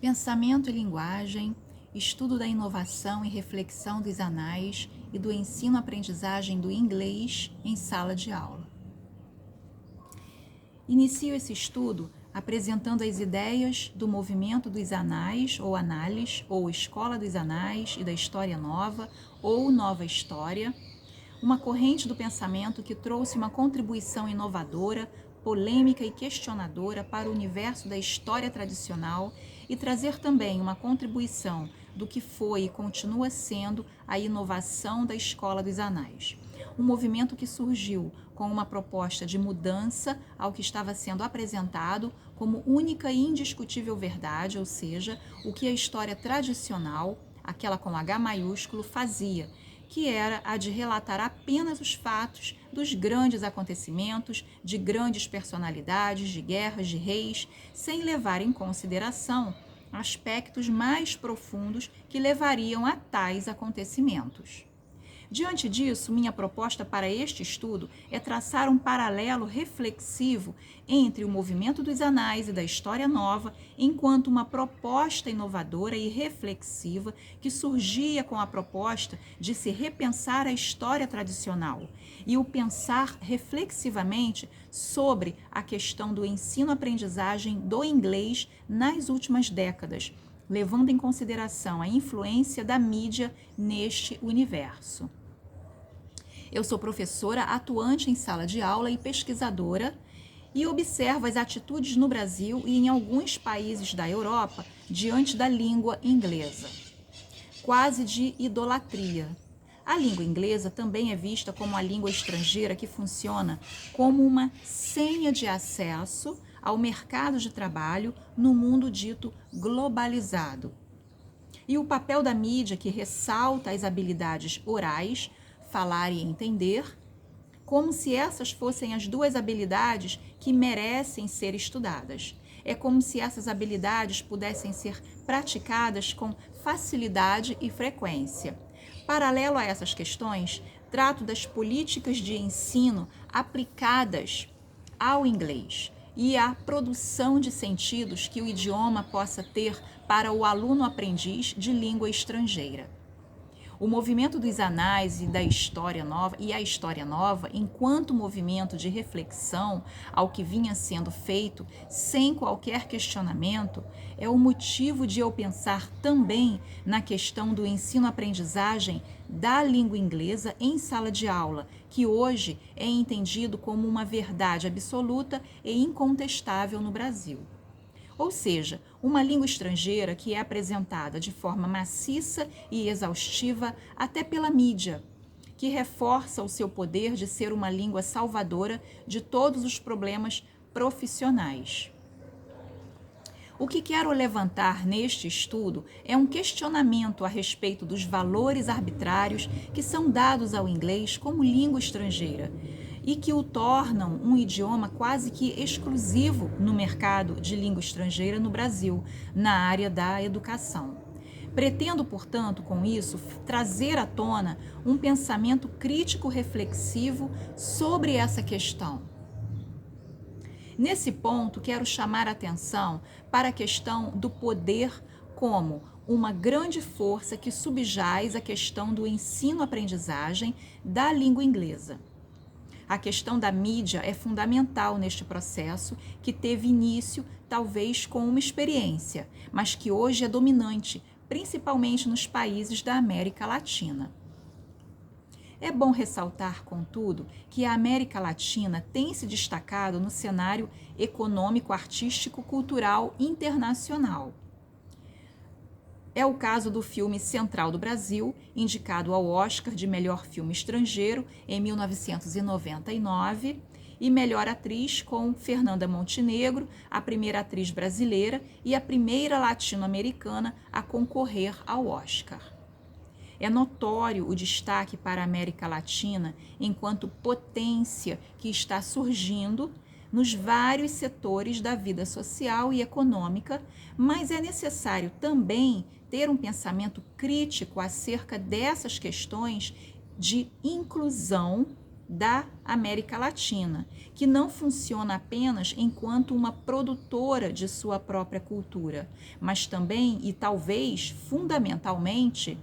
Pensamento e linguagem, estudo da inovação e reflexão dos anais e do ensino-aprendizagem do inglês em sala de aula. Inicio esse estudo apresentando as ideias do movimento dos anais ou anales, ou escola dos anais e da história nova, ou nova história, uma corrente do pensamento que trouxe uma contribuição inovadora, polêmica e questionadora para o universo da história tradicional e trazer também uma contribuição do que foi e continua sendo a inovação da Escola dos Anais. Um movimento que surgiu com uma proposta de mudança ao que estava sendo apresentado como única e indiscutível verdade, ou seja, o que a história tradicional, aquela com H maiúsculo, fazia, que era a de relatar apenas os fatos dos grandes acontecimentos, de grandes personalidades, de guerras, de reis, sem levar em consideração aspectos mais profundos que levariam a tais acontecimentos. Diante disso, minha proposta para este estudo é traçar um paralelo reflexivo entre o movimento dos anais e da história nova, enquanto uma proposta inovadora e reflexiva que surgia com a proposta de se repensar a história tradicional e o pensar reflexivamente sobre a questão do ensino-aprendizagem do inglês nas últimas décadas, levando em consideração a influência da mídia neste universo. Eu sou professora atuante em sala de aula e pesquisadora e observo as atitudes no Brasil e em alguns países da Europa diante da língua inglesa, quase de idolatria. A língua inglesa também é vista como a língua estrangeira que funciona como uma senha de acesso ao mercado de trabalho no mundo dito globalizado. E o papel da mídia que ressalta as habilidades orais, falar e entender, como se essas fossem as duas habilidades que merecem ser estudadas. É como se essas habilidades pudessem ser praticadas com facilidade e frequência. Paralelo a essas questões, trato das políticas de ensino aplicadas ao inglês e à produção de sentidos que o idioma possa ter para o aluno aprendiz de língua estrangeira. O movimento dos anais e da história nova e a história nova, enquanto movimento de reflexão ao que vinha sendo feito sem qualquer questionamento, é o motivo de eu pensar também na questão do ensino-aprendizagem da língua inglesa em sala de aula, que hoje é entendido como uma verdade absoluta e incontestável no Brasil. Ou seja, uma língua estrangeira que é apresentada de forma maciça e exaustiva até pela mídia, que reforça o seu poder de ser uma língua salvadora de todos os problemas profissionais. O que quero levantar neste estudo é um questionamento a respeito dos valores arbitrários que são dados ao inglês como língua estrangeira e que o tornam um idioma quase que exclusivo no mercado de língua estrangeira no Brasil, na área da educação. Pretendo, portanto, com isso, trazer à tona um pensamento crítico reflexivo sobre essa questão. Nesse ponto, quero chamar a atenção para a questão do poder como uma grande força que subjaz a questão do ensino-aprendizagem da língua inglesa. A questão da mídia é fundamental neste processo, que teve início talvez com uma experiência, mas que hoje é dominante, principalmente nos países da América Latina. É bom ressaltar, contudo, que a América Latina tem se destacado no cenário econômico, artístico, cultural internacional. É o caso do filme Central do Brasil, indicado ao Oscar de Melhor Filme Estrangeiro em 1999, e Melhor Atriz com Fernanda Montenegro, a primeira atriz brasileira e a primeira latino-americana a concorrer ao Oscar. É notório o destaque para a América Latina enquanto potência que está surgindo nos vários setores da vida social e econômica, mas é necessário também ter um pensamento crítico acerca dessas questões de inclusão da América Latina, que não funciona apenas enquanto uma produtora de sua própria cultura, mas também e talvez fundamentalmente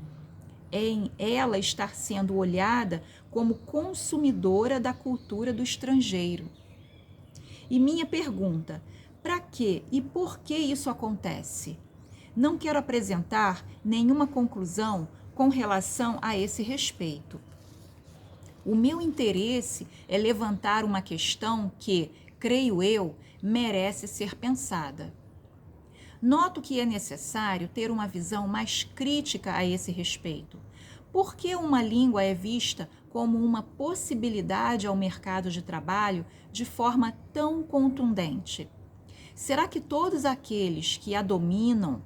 em ela estar sendo olhada como consumidora da cultura do estrangeiro. E minha pergunta: para que e por que isso acontece? Não quero apresentar nenhuma conclusão com relação a esse respeito. O meu interesse é levantar uma questão que, creio eu, merece ser pensada. Noto que é necessário ter uma visão mais crítica a esse respeito. Por que uma língua é vista como uma possibilidade ao mercado de trabalho de forma tão contundente? Será que todos aqueles que a dominam,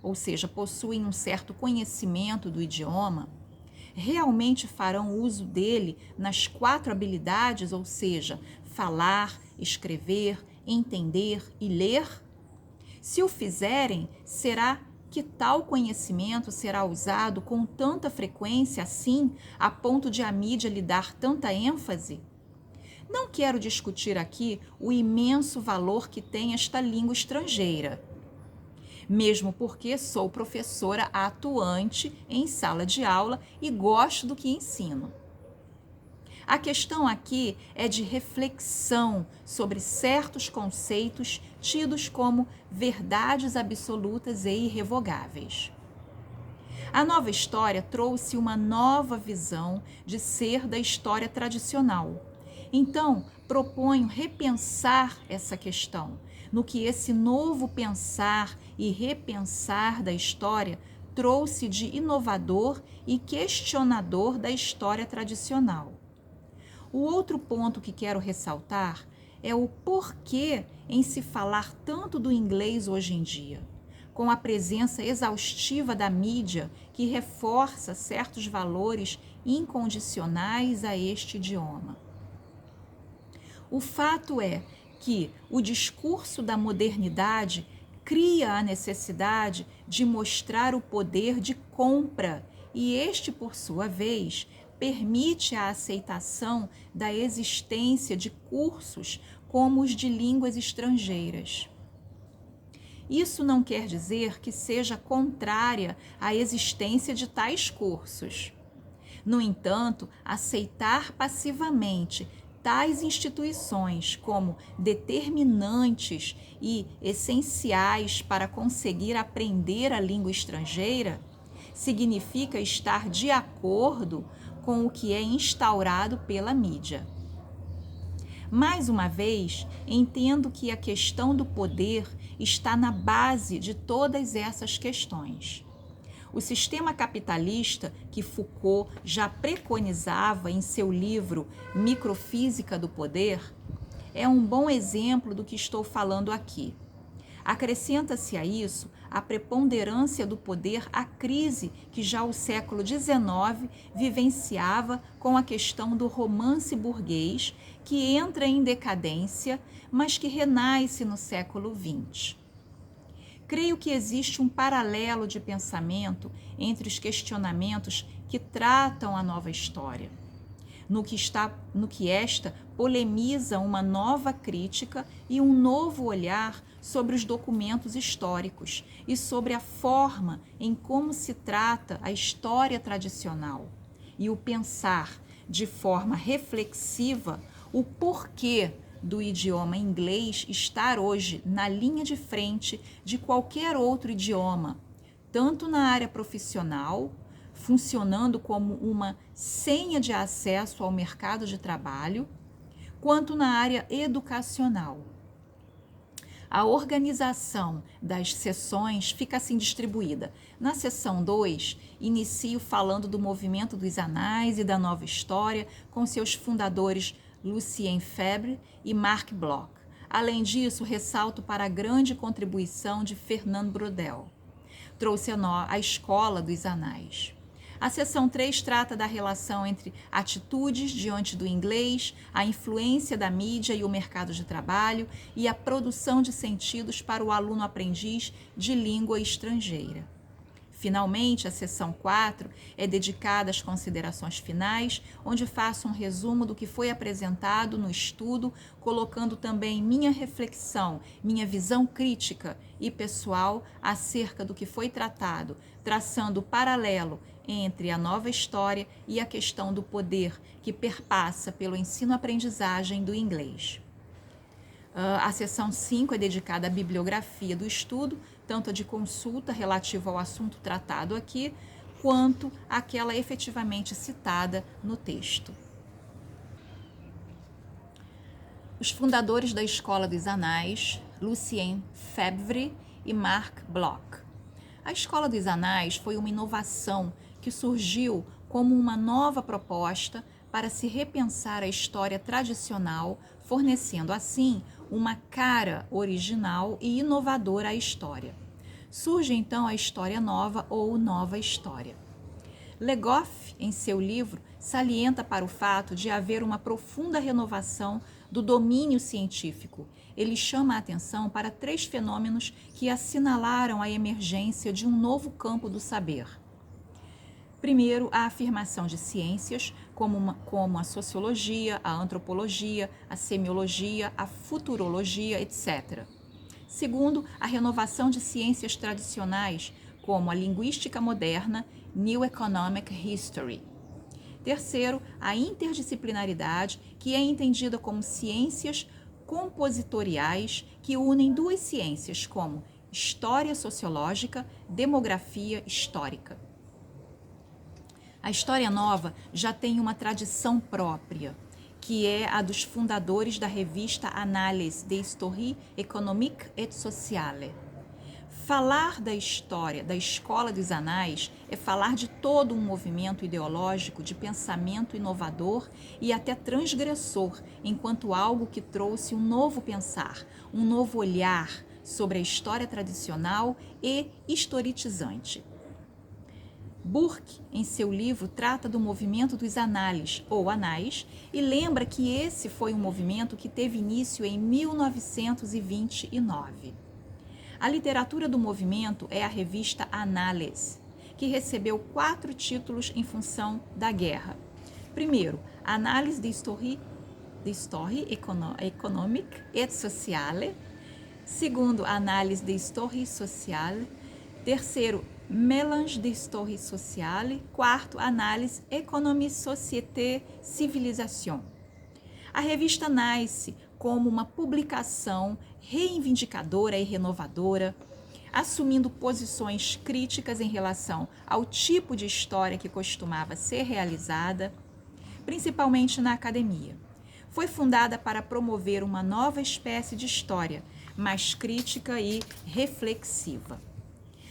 ou seja, possuem um certo conhecimento do idioma, realmente farão uso dele nas 4 habilidades, ou seja, falar, escrever, entender e ler? Se o fizerem, será que tal conhecimento será usado com tanta frequência assim, a ponto de a mídia lhe dar tanta ênfase? Não quero discutir aqui o imenso valor que tem esta língua estrangeira, mesmo porque sou professora atuante em sala de aula e gosto do que ensino. A questão aqui é de reflexão sobre certos conceitos tidos como verdades absolutas e irrevogáveis. A nova história trouxe uma nova visão de ser da história tradicional. Então, proponho repensar essa questão, no que esse novo pensar e repensar da história trouxe de inovador e questionador da história tradicional. O outro ponto que quero ressaltar é o porquê em se falar tanto do inglês hoje em dia, com a presença exaustiva da mídia que reforça certos valores incondicionais a este idioma. O fato é que o discurso da modernidade cria a necessidade de mostrar o poder de compra e este, por sua vez, permite a aceitação da existência de cursos como os de línguas estrangeiras. Isso não quer dizer que seja contrária à existência de tais cursos. No entanto, aceitar passivamente tais instituições como determinantes e essenciais para conseguir aprender a língua estrangeira significa estar de acordo com o que é instaurado pela mídia. Mais uma vez, entendo que a questão do poder está na base de todas essas questões. O sistema capitalista que Foucault já preconizava em seu livro Microfísica do Poder é um bom exemplo do que estou falando aqui. Acrescenta-se a isso a preponderância do poder à crise que já o século XIX vivenciava com a questão do romance burguês, que entra em decadência, mas que renasce no século XX. Creio que existe um paralelo de pensamento entre os questionamentos que tratam a nova história, no que esta polemiza uma nova crítica e um novo olhar sobre os documentos históricos e sobre a forma em como se trata a história tradicional e o pensar de forma reflexiva o porquê do idioma inglês estar hoje na linha de frente de qualquer outro idioma, tanto na área profissional, funcionando como uma senha de acesso ao mercado de trabalho, quanto na área educacional. A organização das sessões fica assim distribuída. Na sessão 2, inicio falando do movimento dos anais e da nova história, com seus fundadores Lucien Febvre e Marc Bloch. Além disso, ressalto para a grande contribuição de Fernand Braudel. Trouxe a escola dos anais. A seção 3 trata da relação entre atitudes diante do inglês, a influência da mídia e o mercado de trabalho e a produção de sentidos para o aluno aprendiz de língua estrangeira. Finalmente, a seção 4 é dedicada às considerações finais, onde faço um resumo do que foi apresentado no estudo, colocando também minha reflexão, minha visão crítica e pessoal acerca do que foi tratado, traçando o paralelo entre a nova história e a questão do poder que perpassa pelo ensino-aprendizagem do inglês. A seção 5 é dedicada à bibliografia do estudo, tanto a de consulta relativa ao assunto tratado aqui, quanto aquela efetivamente citada no texto. Os fundadores da Escola dos Anais, Lucien Febvre e Marc Bloch. A Escola dos Anais foi uma inovação que surgiu como uma nova proposta para se repensar a história tradicional, fornecendo assim uma cara original e inovadora à história. Surge então a história nova ou nova história. Le Goff, em seu livro, salienta para o fato de haver uma profunda renovação do domínio científico. Ele chama a atenção para 3 fenômenos que assinalaram a emergência de um novo campo do saber. Primeiro, a afirmação de ciências como a sociologia, a antropologia, a semiologia, a futurologia, etc. Segundo, a renovação de ciências tradicionais, como a linguística moderna, New Economic History. Terceiro, a interdisciplinaridade, que é entendida como ciências compositoriais que unem 2 ciências, como história sociológica, demografia histórica. A história nova já tem uma tradição própria, que é a dos fundadores da revista Analyse des Histories économiques et sociales. Falar da história da Escola dos Anais é falar de todo um movimento ideológico de pensamento inovador e até transgressor, enquanto algo que trouxe um novo pensar, um novo olhar sobre a história tradicional e historicizante. Burke, em seu livro, trata do movimento dos Anales, ou Anais, e lembra que esse foi um movimento que teve início em 1929. A literatura do movimento é a revista Annales, que recebeu 4 títulos em função da guerra. Primeiro, Analyse des Histories économiques et sociales. Segundo, Analyse des Histories sociales. Terceiro, Mélange d'histoire sociale. Quarto, Análise Économie, Société, Civilisation. A revista nasce como uma publicação reivindicadora e renovadora, assumindo posições críticas em relação ao tipo de história que costumava ser realizada, principalmente na academia. Foi fundada para promover uma nova espécie de história, mais crítica e reflexiva.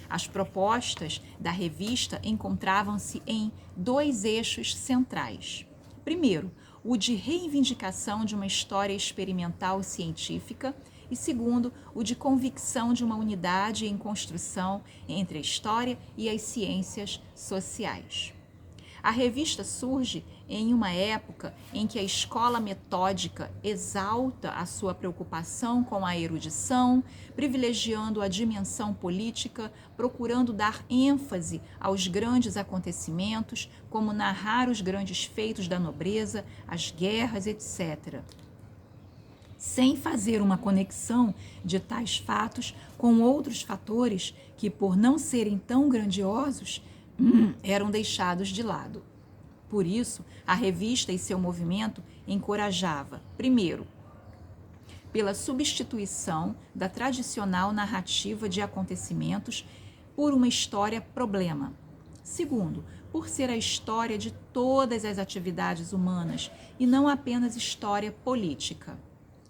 As propostas da revista encontravam-se em 2 eixos centrais. Primeiro, o de reivindicação de uma história experimental científica e segundo, o de convicção de uma unidade em construção entre a história e as ciências sociais. A revista surge em uma época em que a escola metódica exalta a sua preocupação com a erudição, privilegiando a dimensão política, procurando dar ênfase aos grandes acontecimentos, como narrar os grandes feitos da nobreza, as guerras, etc., sem fazer uma conexão de tais fatos com outros fatores que, por não serem tão grandiosos, eram deixados de lado. Por isso, a revista e seu movimento encorajava, primeiro, pela substituição da tradicional narrativa de acontecimentos por uma história-problema. Segundo, por ser a história de todas as atividades humanas e não apenas história política.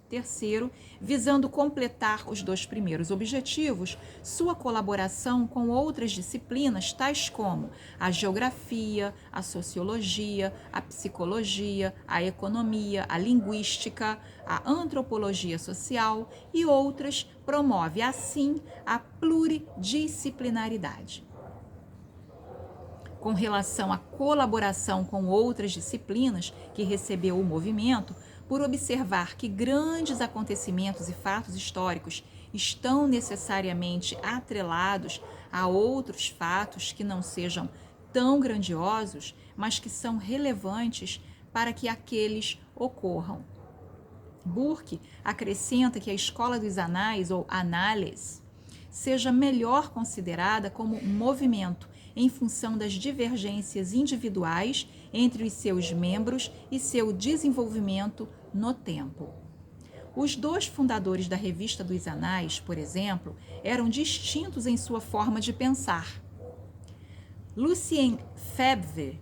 Terceiro, visando completar os 2 primeiros objetivos, sua colaboração com outras disciplinas, tais como a geografia, a sociologia, a psicologia, a economia, a linguística, a antropologia social e outras, promove assim a pluridisciplinaridade. Com relação à colaboração com outras disciplinas que recebeu o movimento, por observar que grandes acontecimentos e fatos históricos estão necessariamente atrelados a outros fatos que não sejam tão grandiosos, mas que são relevantes para que aqueles ocorram. Burke acrescenta que a escola dos anais, ou anales, seja melhor considerada como movimento em função das divergências individuais entre os seus membros e seu desenvolvimento no tempo. Os dois fundadores da Revista dos Anais, por exemplo, eram distintos em sua forma de pensar. Lucien Febvre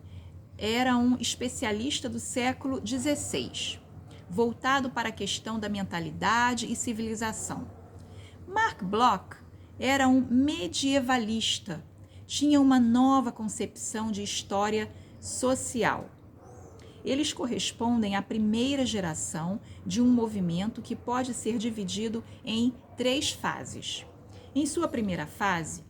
era um especialista do século XVI, voltado para a questão da mentalidade e civilização. Marc Bloch era um medievalista, tinha uma nova concepção de história social. Eles correspondem à primeira geração de um movimento que pode ser dividido em 3 fases. Em sua primeira fase,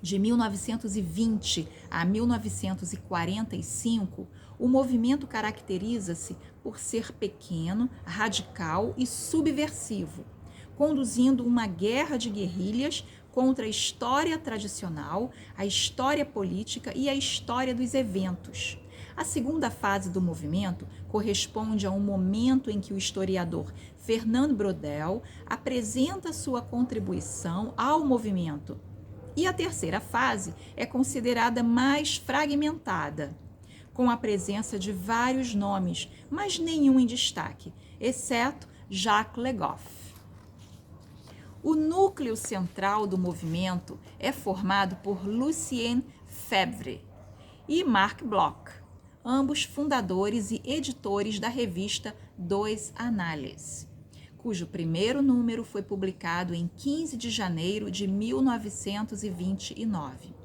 de 1920 a 1945, o movimento caracteriza-se por ser pequeno, radical e subversivo, conduzindo uma guerra de guerrilhas contra a história tradicional, a história política e a história dos eventos. A segunda fase do movimento corresponde a um momento em que o historiador Fernand Braudel apresenta sua contribuição ao movimento. E a terceira fase é considerada mais fragmentada, com a presença de vários nomes, mas nenhum em destaque, exceto Jacques Le Goff. O núcleo central do movimento é formado por Lucien Febvre e Marc Bloch, ambos fundadores e editores da revista Dos Anales, cujo primeiro número foi publicado em 15 de janeiro de 1929.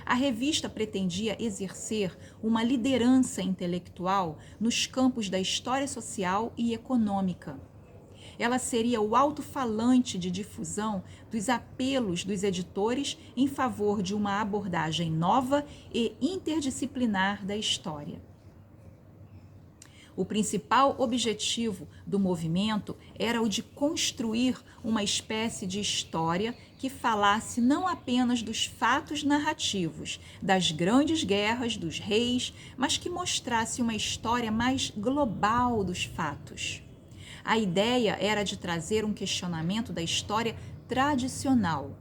A revista pretendia exercer uma liderança intelectual nos campos da história social e econômica. Ela seria o alto-falante de difusão dos apelos dos editores em favor de uma abordagem nova e interdisciplinar da história. O principal objetivo do movimento era o de construir uma espécie de história que falasse não apenas dos fatos narrativos, das grandes guerras, dos reis, mas que mostrasse uma história mais global dos fatos. A ideia era de trazer um questionamento da história tradicional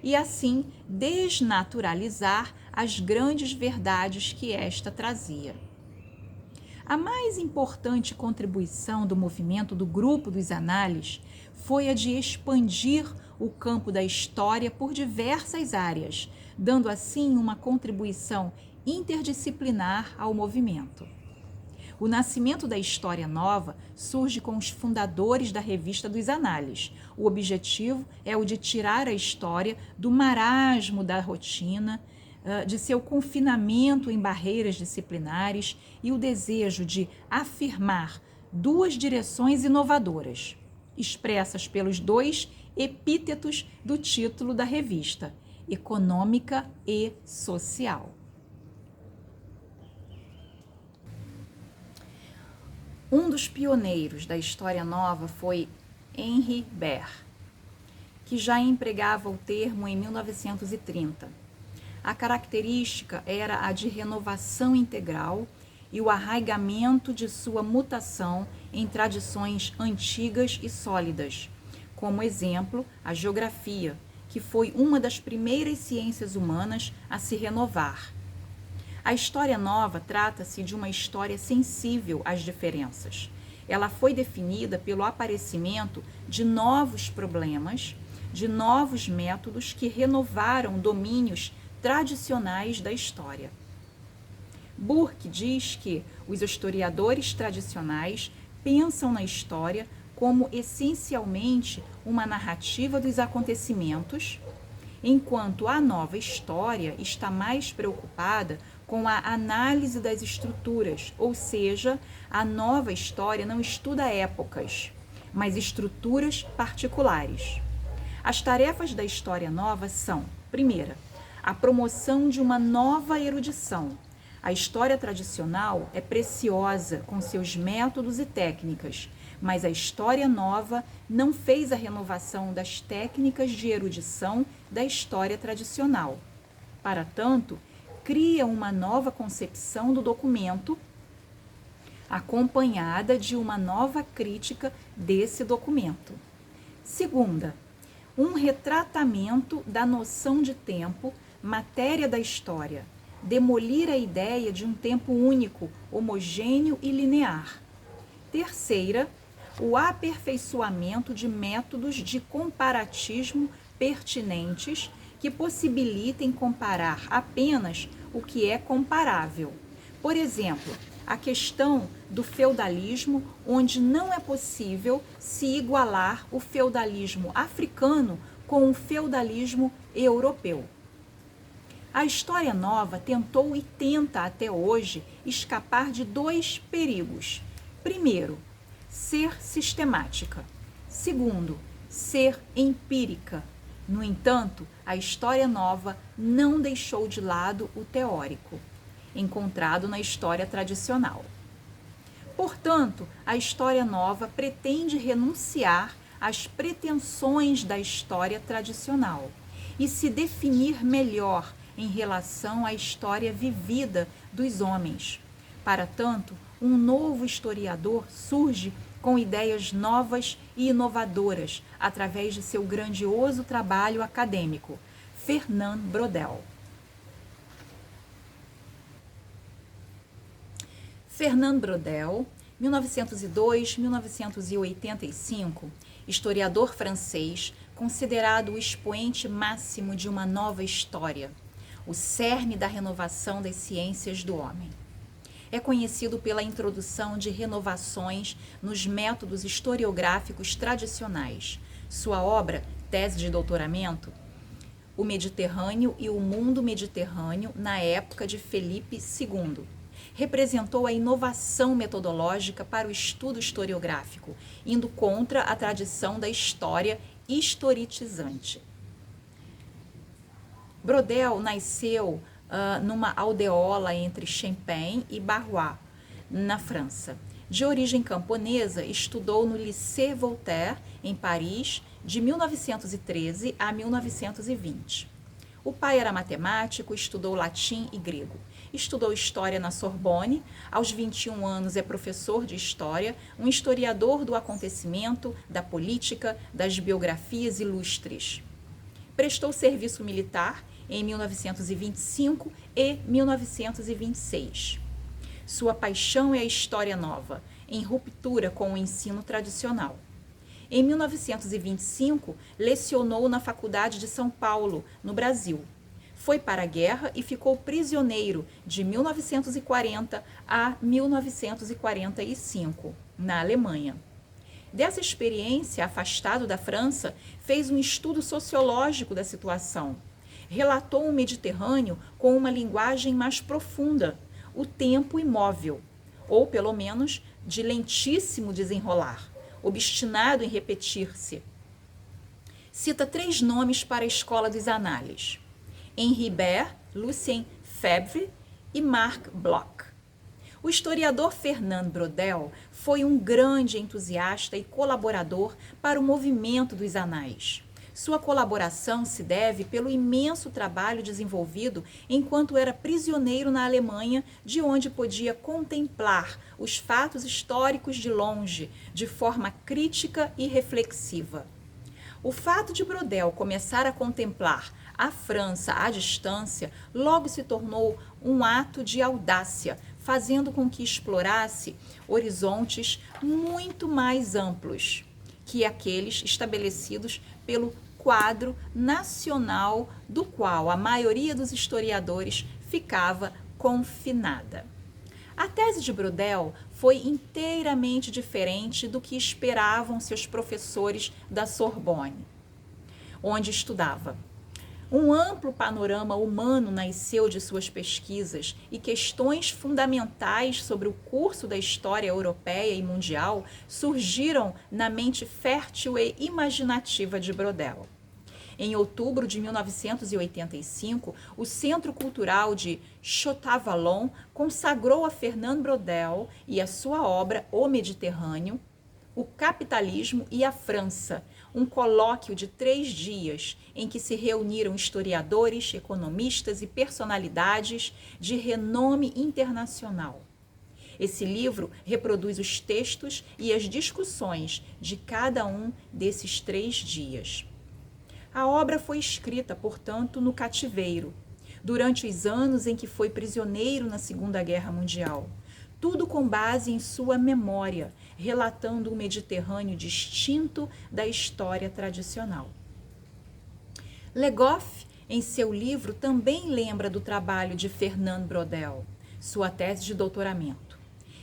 e, assim, desnaturalizar as grandes verdades que esta trazia. A mais importante contribuição do movimento do Grupo dos Anales foi a de expandir o campo da história por diversas áreas, dando assim uma contribuição interdisciplinar ao movimento. O nascimento da História Nova surge com os fundadores da Revista dos Anales. O objetivo é o de tirar a história do marasmo da rotina, de seu confinamento em barreiras disciplinares e o desejo de afirmar 2 direções inovadoras, expressas pelos 2 epítetos do título da revista, econômica e social. Um dos pioneiros da História Nova foi Henri Bergh, que já empregava o termo em 1930. A característica era a de renovação integral e o arraigamento de sua mutação em tradições antigas e sólidas, como exemplo, a geografia, que foi uma das primeiras ciências humanas a se renovar. A História Nova trata-se de uma história sensível às diferenças. Ela foi definida pelo aparecimento de novos problemas, de novos métodos que renovaram domínios tradicionais da história. Burke diz que os historiadores tradicionais pensam na história como essencialmente uma narrativa dos acontecimentos, enquanto a nova história está mais preocupada com a análise das estruturas, ou seja, a nova história não estuda épocas, mas estruturas particulares. As tarefas da História Nova são, primeira, a promoção de uma nova erudição. A história tradicional é preciosa com seus métodos e técnicas, mas a História Nova não fez a renovação das técnicas de erudição da história tradicional. Para tanto, cria uma nova concepção do documento, acompanhada de uma nova crítica desse documento. Segunda, um retratamento da noção de tempo, matéria da história, demolir a ideia de um tempo único, homogêneo e linear. Terceira, o aperfeiçoamento de métodos de comparatismo pertinentes que possibilitem comparar apenas o que é comparável. Por exemplo, a questão do feudalismo, onde não é possível se igualar o feudalismo africano com o feudalismo europeu. A História Nova tentou e tenta até hoje escapar de dois perigos. Primeiro, ser sistemática. Segundo, ser empírica. No entanto, a História Nova não deixou de lado o teórico, encontrado na história tradicional. Portanto, a História Nova pretende renunciar às pretensões da história tradicional e se definir melhor em relação à história vivida dos homens. Para tanto, um novo historiador surge com ideias novas e inovadoras através de seu grandioso trabalho acadêmico, Fernand Braudel. Fernand Braudel, 1902-1985, historiador francês, considerado o expoente máximo de uma nova história, o cerne da renovação das ciências do homem. É conhecido pela introdução de renovações nos métodos historiográficos tradicionais. Sua obra, tese de doutoramento, O Mediterrâneo e o Mundo Mediterrâneo na época de Felipe II, representou a inovação metodológica para o estudo historiográfico, indo contra a tradição da história historicizante. Braudel nasceu numa aldeola entre Champagne e Barrois, na França. De origem camponesa, estudou no Lycée Voltaire, em Paris, de 1913 a 1920. O pai era matemático, estudou latim e grego. Estudou história na Sorbonne, aos 21 anos é professor de história, um historiador do acontecimento, da política, das biografias ilustres. Prestou serviço militar em 1925 e 1926. Sua paixão é a História Nova, em ruptura com o ensino tradicional. Em 1925, lecionou na Faculdade de São Paulo, no Brasil. Foi para a guerra e ficou prisioneiro de 1940 a 1945, na Alemanha. Dessa experiência, afastado da França, fez um estudo sociológico da situação. Relatou o Mediterrâneo com uma linguagem mais profunda, o tempo imóvel, ou pelo menos de lentíssimo desenrolar, obstinado em repetir-se. Cita 3 nomes para a escola dos análises: Henri Bert, Lucien Febvre e Marc Bloch. O historiador Fernand Braudel foi um grande entusiasta e colaborador para o movimento dos anais. Sua colaboração se deve pelo imenso trabalho desenvolvido enquanto era prisioneiro na Alemanha, de onde podia contemplar os fatos históricos de longe, de forma crítica e reflexiva. O fato de Braudel começar a contemplar a França à distância logo se tornou um ato de audácia, fazendo com que explorasse horizontes muito mais amplos que aqueles estabelecidos pelo quadro nacional do qual a maioria dos historiadores ficava confinada. A tese de Braudel foi inteiramente diferente do que esperavam seus professores da Sorbonne, onde estudava. Um amplo panorama humano nasceu de suas pesquisas e questões fundamentais sobre o curso da história europeia e mundial surgiram na mente fértil e imaginativa de Braudel. Em outubro de 1985, o Centro Cultural de Château-Vallon consagrou a Fernand Braudel e a sua obra O Mediterrâneo O Capitalismo e a França, um colóquio de 3 dias em que se reuniram historiadores, economistas e personalidades de renome internacional. Esse livro reproduz os textos e as discussões de cada um desses 3 dias. A obra foi escrita, portanto, no cativeiro, durante os anos em que foi prisioneiro na Segunda Guerra Mundial. Tudo com base em sua memória, relatando o Mediterrâneo distinto da história tradicional. Legoff, em seu livro, também lembra do trabalho de Fernand Braudel, sua tese de doutoramento,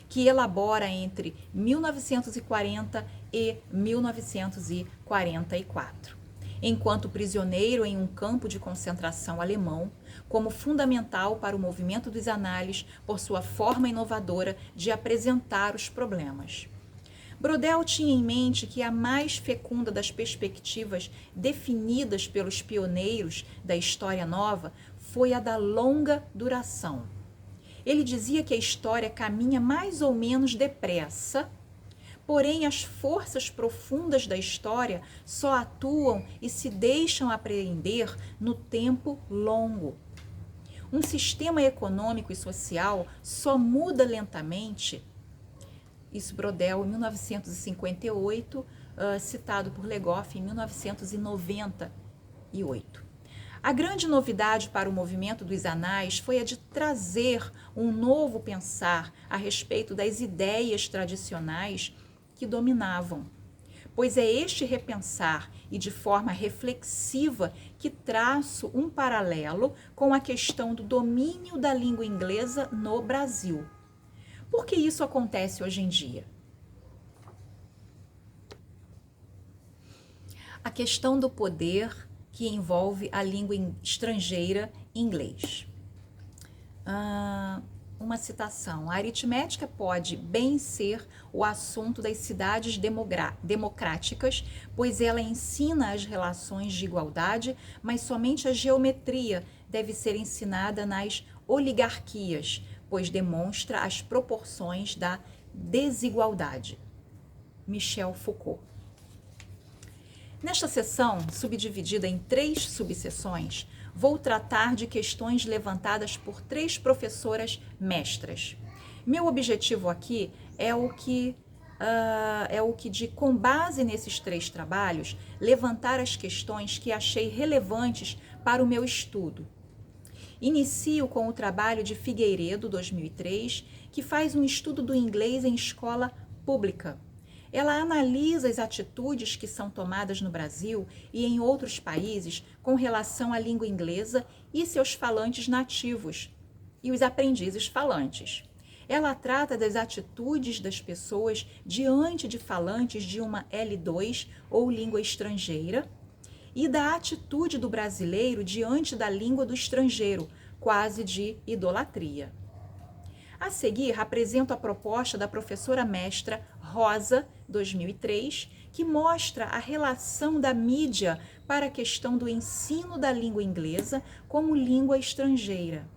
que elabora entre 1940 e 1944, enquanto prisioneiro em um campo de concentração alemão, como fundamental para o movimento dos análises por sua forma inovadora de apresentar os problemas. Braudel tinha em mente que a mais fecunda das perspectivas definidas pelos pioneiros da História Nova foi a da longa duração. Ele dizia que a história caminha mais ou menos depressa, porém as forças profundas da história só atuam e se deixam apreender no tempo longo. Um sistema econômico e social só muda lentamente. Isso Braudel em 1958, citado por Legoff em 1998. A grande novidade para o movimento dos anais foi a de trazer um novo pensar a respeito das ideias tradicionais que dominavam, pois é este repensar e de forma reflexiva que traço um paralelo com a questão do domínio da língua inglesa no Brasil. Por que isso acontece hoje em dia? A questão do poder que envolve a língua estrangeira inglês. Uma citação: a aritmética pode bem ser o assunto das cidades democráticas, pois ela ensina as relações de igualdade, mas somente a geometria deve ser ensinada nas oligarquias, pois demonstra as proporções da desigualdade. Michel Foucault. Nesta sessão, subdividida em 3 subseções, vou tratar de questões levantadas por 3 professoras mestras. Meu objetivo aqui é o que com base nesses 3 trabalhos, levantar as questões que achei relevantes para o meu estudo. Inicio com o trabalho de Figueiredo, 2003, que faz um estudo do inglês em escola pública. Ela analisa as atitudes que são tomadas no Brasil e em outros países com relação à língua inglesa e seus falantes nativos e os aprendizes falantes. Ela trata das atitudes das pessoas diante de falantes de uma L2 ou língua estrangeira e da atitude do brasileiro diante da língua do estrangeiro, quase de idolatria. A seguir, apresento a proposta da professora mestra Rosa, 2003, que mostra a relação da mídia para a questão do ensino da língua inglesa como língua estrangeira.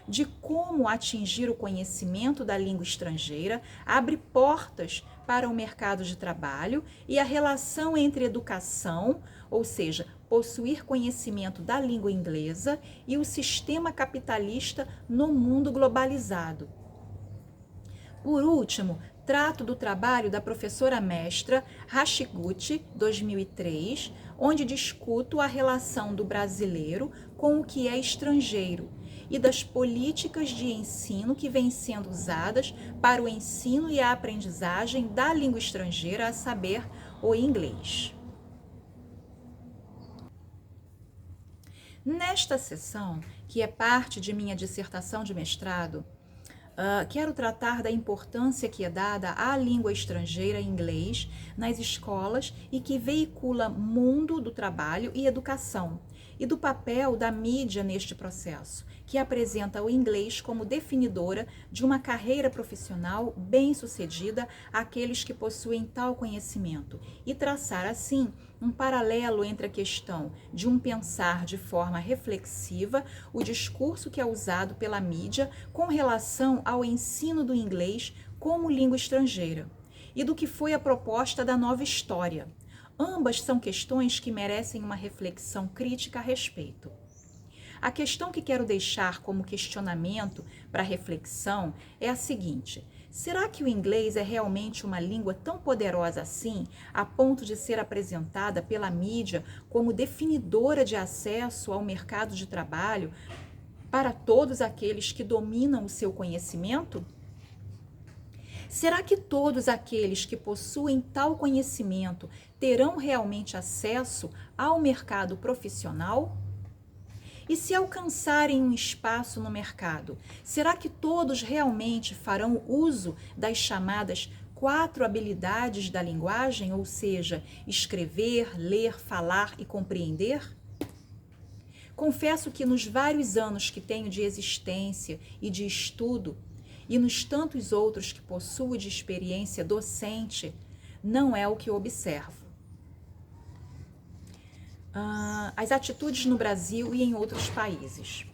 De como atingir o conhecimento da língua estrangeira abre portas para o mercado de trabalho e a relação entre educação, ou seja, possuir conhecimento da língua inglesa, e o sistema capitalista no mundo globalizado. Por último, trato do trabalho da professora mestra Hashiguchi, 2003, onde discuto a relação do brasileiro com o que é estrangeiro e das políticas de ensino que vêm sendo usadas para o ensino e a aprendizagem da língua estrangeira, a saber, o inglês. Nesta sessão, que é parte de minha dissertação de mestrado, quero tratar da importância que é dada à língua estrangeira inglês nas escolas e que veicula mundo do trabalho e educação, e do papel da mídia neste processo, que apresenta o inglês como definidora de uma carreira profissional bem-sucedida àqueles que possuem tal conhecimento, e traçar, assim, um paralelo entre a questão de um pensar de forma reflexiva o discurso que é usado pela mídia com relação ao ensino do inglês como língua estrangeira, e do que foi a proposta da nova história. Ambas são questões que merecem uma reflexão crítica a respeito. A questão que quero deixar como questionamento para reflexão é a seguinte: será que o inglês é realmente uma língua tão poderosa assim, a ponto de ser apresentada pela mídia como definidora de acesso ao mercado de trabalho para todos aqueles que dominam o seu conhecimento? Será que todos aqueles que possuem tal conhecimento terão realmente acesso ao mercado profissional? E se alcançarem um espaço no mercado, será que todos realmente farão uso das chamadas 4 habilidades da linguagem, ou seja, escrever, ler, falar e compreender? Confesso que nos vários anos que tenho de existência e de estudo, e nos tantos outros que possuo de experiência docente, não é o que observo. As atitudes no Brasil e em outros países.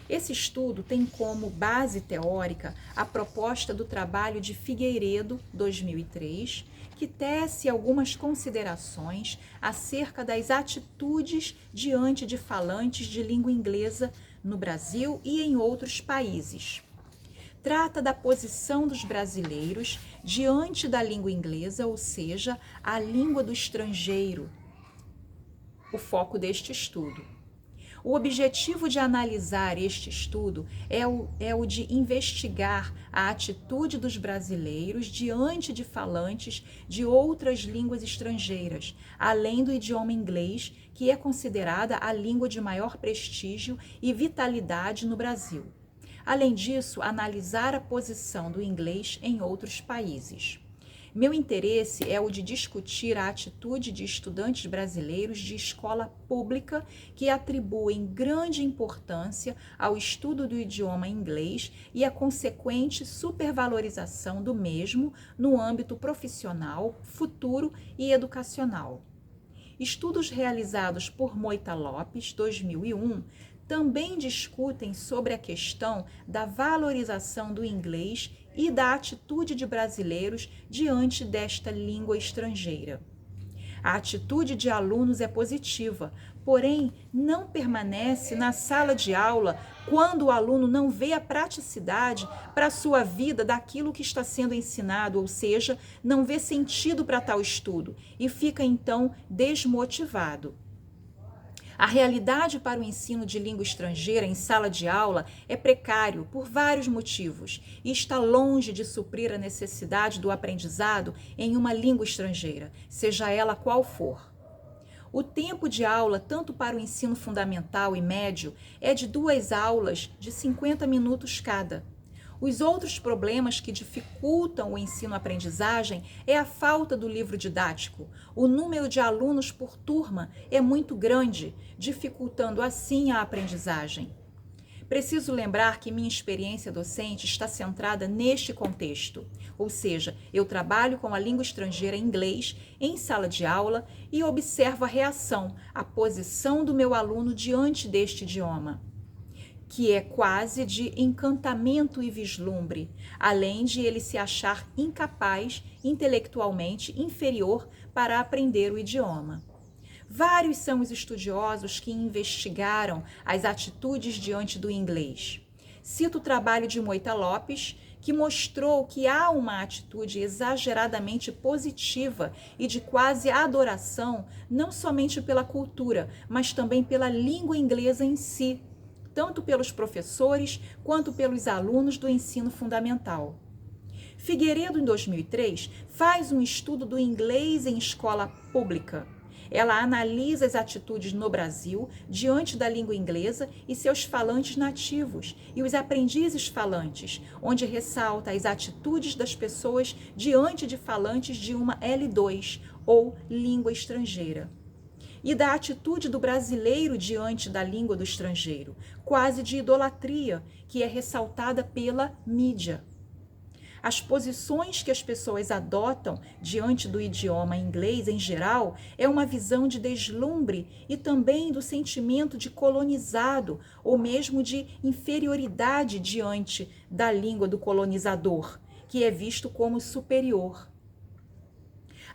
Esse estudo tem como base teórica a proposta do trabalho de Figueiredo, 2003, que tece algumas considerações acerca das atitudes diante de falantes de língua inglesa no Brasil e em outros países. Trata da posição dos brasileiros diante da língua inglesa, ou seja, a língua do estrangeiro, o foco deste estudo. O objetivo de analisar este estudo é o de investigar a atitude dos brasileiros diante de falantes de outras línguas estrangeiras, além do idioma inglês, que é considerada a língua de maior prestígio e vitalidade no Brasil. Além disso, analisar a posição do inglês em outros países. Meu interesse é o de discutir a atitude de estudantes brasileiros de escola pública que atribuem grande importância ao estudo do idioma inglês e a consequente supervalorização do mesmo no âmbito profissional, futuro e educacional. Estudos realizados por Moita Lopes, 2001, também discutem sobre a questão da valorização do inglês e da atitude de brasileiros diante desta língua estrangeira. A atitude de alunos é positiva, porém não permanece na sala de aula quando o aluno não vê a praticidade para a sua vida daquilo que está sendo ensinado, ou seja, não vê sentido para tal estudo e fica então desmotivado. A realidade para o ensino de língua estrangeira em sala de aula é precário por vários motivos e está longe de suprir a necessidade do aprendizado em uma língua estrangeira, seja ela qual for. O tempo de aula, tanto para o ensino fundamental e médio, é de 2 aulas de 50 minutos cada. Os outros problemas que dificultam o ensino-aprendizagem é a falta do livro didático. O número de alunos por turma é muito grande, dificultando assim a aprendizagem. Preciso lembrar que minha experiência docente está centrada neste contexto, ou seja, eu trabalho com a língua estrangeira inglês em sala de aula e observo a reação, a posição do meu aluno diante deste idioma, que é quase de encantamento e vislumbre, além de ele se achar incapaz, intelectualmente inferior para aprender o idioma. Vários são os estudiosos que investigaram as atitudes diante do inglês. Cito o trabalho de Moita Lopes, que mostrou que há uma atitude exageradamente positiva e de quase adoração, não somente pela cultura, mas também pela língua inglesa em si, tanto pelos professores quanto pelos alunos do ensino fundamental. Figueiredo, em 2003, faz um estudo do inglês em escola pública. Ela analisa as atitudes no Brasil diante da língua inglesa e seus falantes nativos e os aprendizes falantes, onde ressalta as atitudes das pessoas diante de falantes de uma L2 ou língua estrangeira. E da atitude do brasileiro diante da língua do estrangeiro, quase de idolatria, que é ressaltada pela mídia. As posições que as pessoas adotam diante do idioma inglês em geral é uma visão de deslumbre e também do sentimento de colonizado ou mesmo de inferioridade diante da língua do colonizador, que é visto como superior.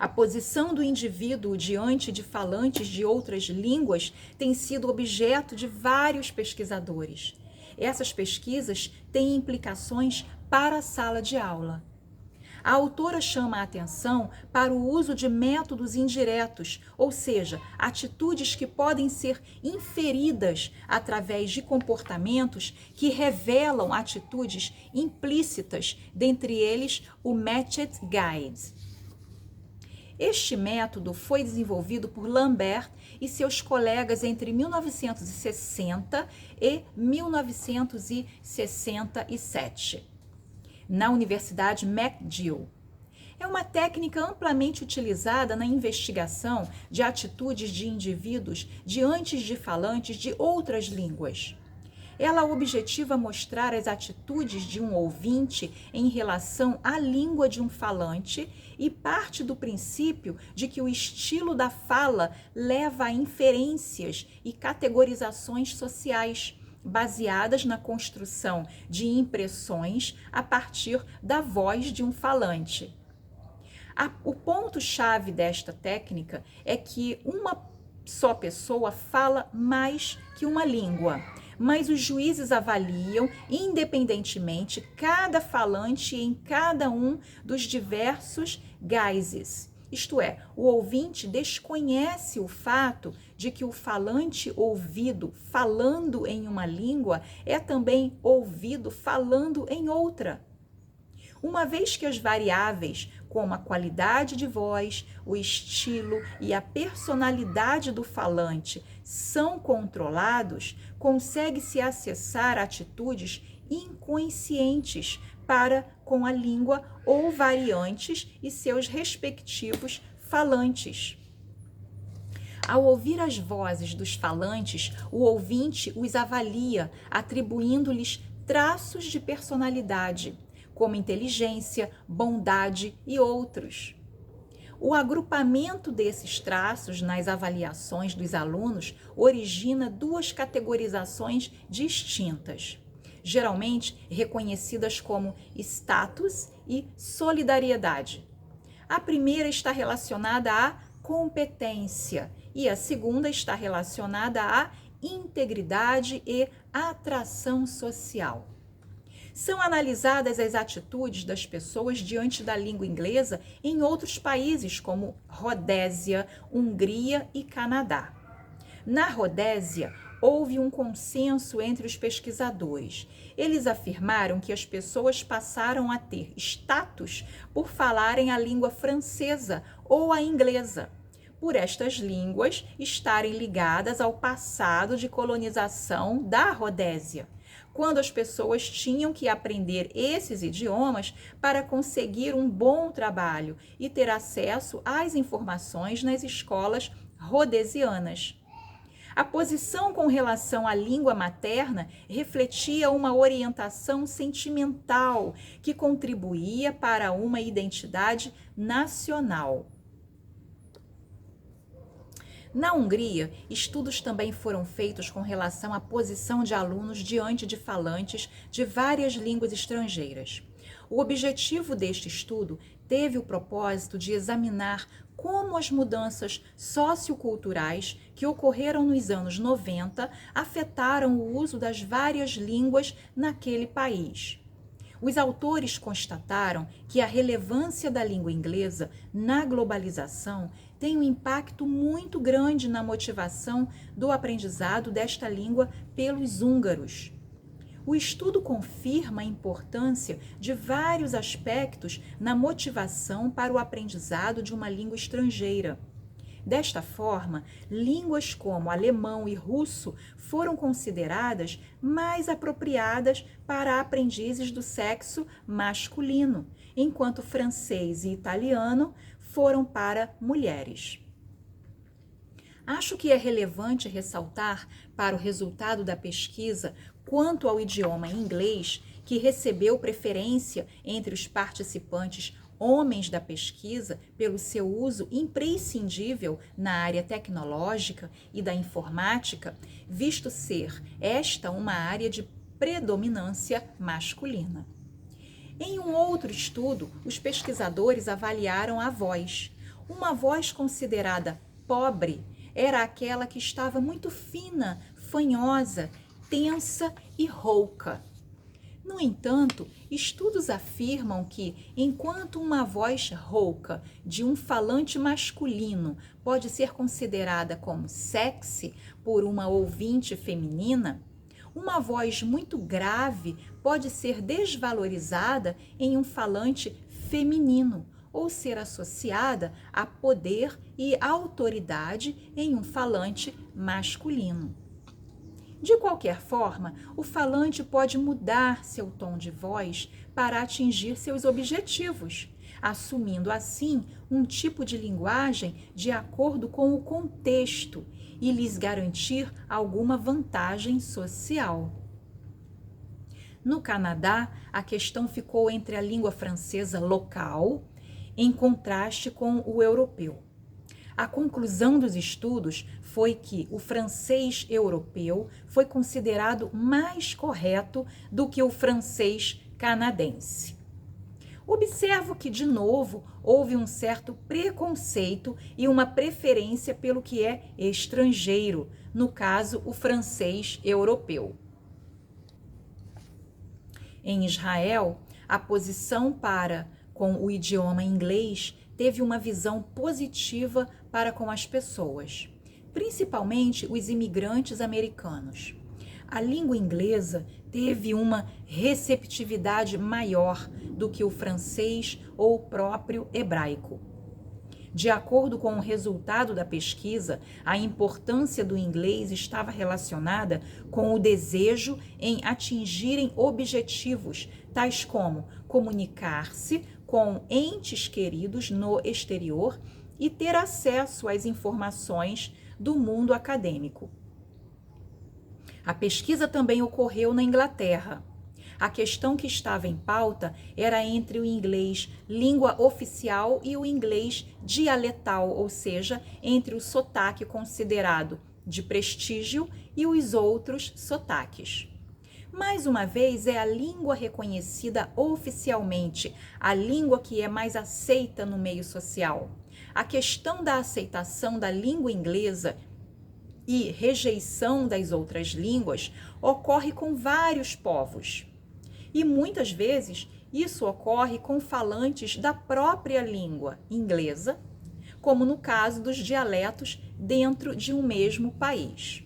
A posição do indivíduo diante de falantes de outras línguas tem sido objeto de vários pesquisadores. Essas pesquisas têm implicações para a sala de aula. A autora chama a atenção para o uso de métodos indiretos, ou seja, atitudes que podem ser inferidas através de comportamentos que revelam atitudes implícitas, dentre eles o Matched Guide. Este método foi desenvolvido por Lambert e seus colegas entre 1960 e 1967, na Universidade McGill. É uma técnica amplamente utilizada na investigação de atitudes de indivíduos diante de falantes de outras línguas. Ela objetiva mostrar as atitudes de um ouvinte em relação à língua de um falante e parte do princípio de que o estilo da fala leva a inferências e categorizações sociais, baseadas na construção de impressões a partir da voz de um falante. O ponto-chave desta técnica é que uma só pessoa fala mais que uma língua, mas os juízes avaliam independentemente cada falante em cada um dos diversos guises. Isto é, o ouvinte desconhece o fato de que o falante ouvido falando em uma língua é também ouvido falando em outra. Uma vez que as variáveis, como a qualidade de voz, o estilo e a personalidade do falante são controlados, consegue-se acessar atitudes inconscientes para com a língua ou variantes e seus respectivos falantes. Ao ouvir as vozes dos falantes, o ouvinte os avalia, atribuindo-lhes traços de personalidade, como inteligência, bondade e outros. O agrupamento desses traços nas avaliações dos alunos origina duas categorizações distintas, geralmente reconhecidas como status e solidariedade. A primeira está relacionada à competência e a segunda está relacionada à integridade e atração social. São analisadas as atitudes das pessoas diante da língua inglesa em outros países, como Rodésia, Hungria e Canadá. Na Rodésia, houve um consenso entre os pesquisadores. Eles afirmaram que as pessoas passaram a ter status por falarem a língua francesa ou a inglesa, por estas línguas estarem ligadas ao passado de colonização da Rodésia, quando as pessoas tinham que aprender esses idiomas para conseguir um bom trabalho e ter acesso às informações nas escolas rodesianas. A posição com relação à língua materna refletia uma orientação sentimental que contribuía para uma identidade nacional. Na Hungria, estudos também foram feitos com relação à posição de alunos diante de falantes de várias línguas estrangeiras. O objetivo deste estudo teve o propósito de examinar como as mudanças socioculturais que ocorreram nos anos 90 afetaram o uso das várias línguas naquele país. Os autores constataram que a relevância da língua inglesa na globalização tem um impacto muito grande na motivação do aprendizado desta língua pelos húngaros. O estudo confirma a importância de vários aspectos na motivação para o aprendizado de uma língua estrangeira. Desta forma, línguas como alemão e russo foram consideradas mais apropriadas para aprendizes do sexo masculino, enquanto francês e italiano foram para mulheres. Acho que é relevante ressaltar para o resultado da pesquisa quanto ao idioma inglês, que recebeu preferência entre os participantes homens da pesquisa pelo seu uso imprescindível na área tecnológica e da informática, visto ser esta uma área de predominância masculina. Em um outro estudo, os pesquisadores avaliaram a voz. Uma voz considerada pobre era aquela que estava muito fina, fanhosa, tensa e rouca. No entanto, estudos afirmam que, enquanto uma voz rouca de um falante masculino pode ser considerada como sexy por uma ouvinte feminina, uma voz muito grave pode ser desvalorizada em um falante feminino ou ser associada a poder e autoridade em um falante masculino. De qualquer forma, o falante pode mudar seu tom de voz para atingir seus objetivos, assumindo assim um tipo de linguagem de acordo com o contexto e lhes garantir alguma vantagem social. No Canadá, a questão ficou entre a língua francesa local, em contraste com o europeu. A conclusão dos estudos foi que o francês europeu foi considerado mais correto do que o francês canadense. Observo que, de novo, houve um certo preconceito e uma preferência pelo que é estrangeiro, no caso, o francês europeu. Em Israel, a posição com o idioma inglês teve uma visão positiva para com as pessoas, principalmente os imigrantes americanos. A língua inglesa teve uma receptividade maior do que o francês ou o próprio hebraico. De acordo com o resultado da pesquisa, a importância do inglês estava relacionada com o desejo em atingirem objetivos, tais como comunicar-se com entes queridos no exterior e ter acesso às informações do mundo acadêmico. A pesquisa também ocorreu na Inglaterra. A questão que estava em pauta era entre o inglês língua oficial e o inglês dialetal, ou seja, entre o sotaque considerado de prestígio e os outros sotaques. Mais uma vez, é a língua reconhecida oficialmente, a língua que é mais aceita no meio social. A questão da aceitação da língua inglesa e rejeição das outras línguas ocorre com vários povos. E muitas vezes isso ocorre com falantes da própria língua inglesa, como no caso dos dialetos dentro de um mesmo país.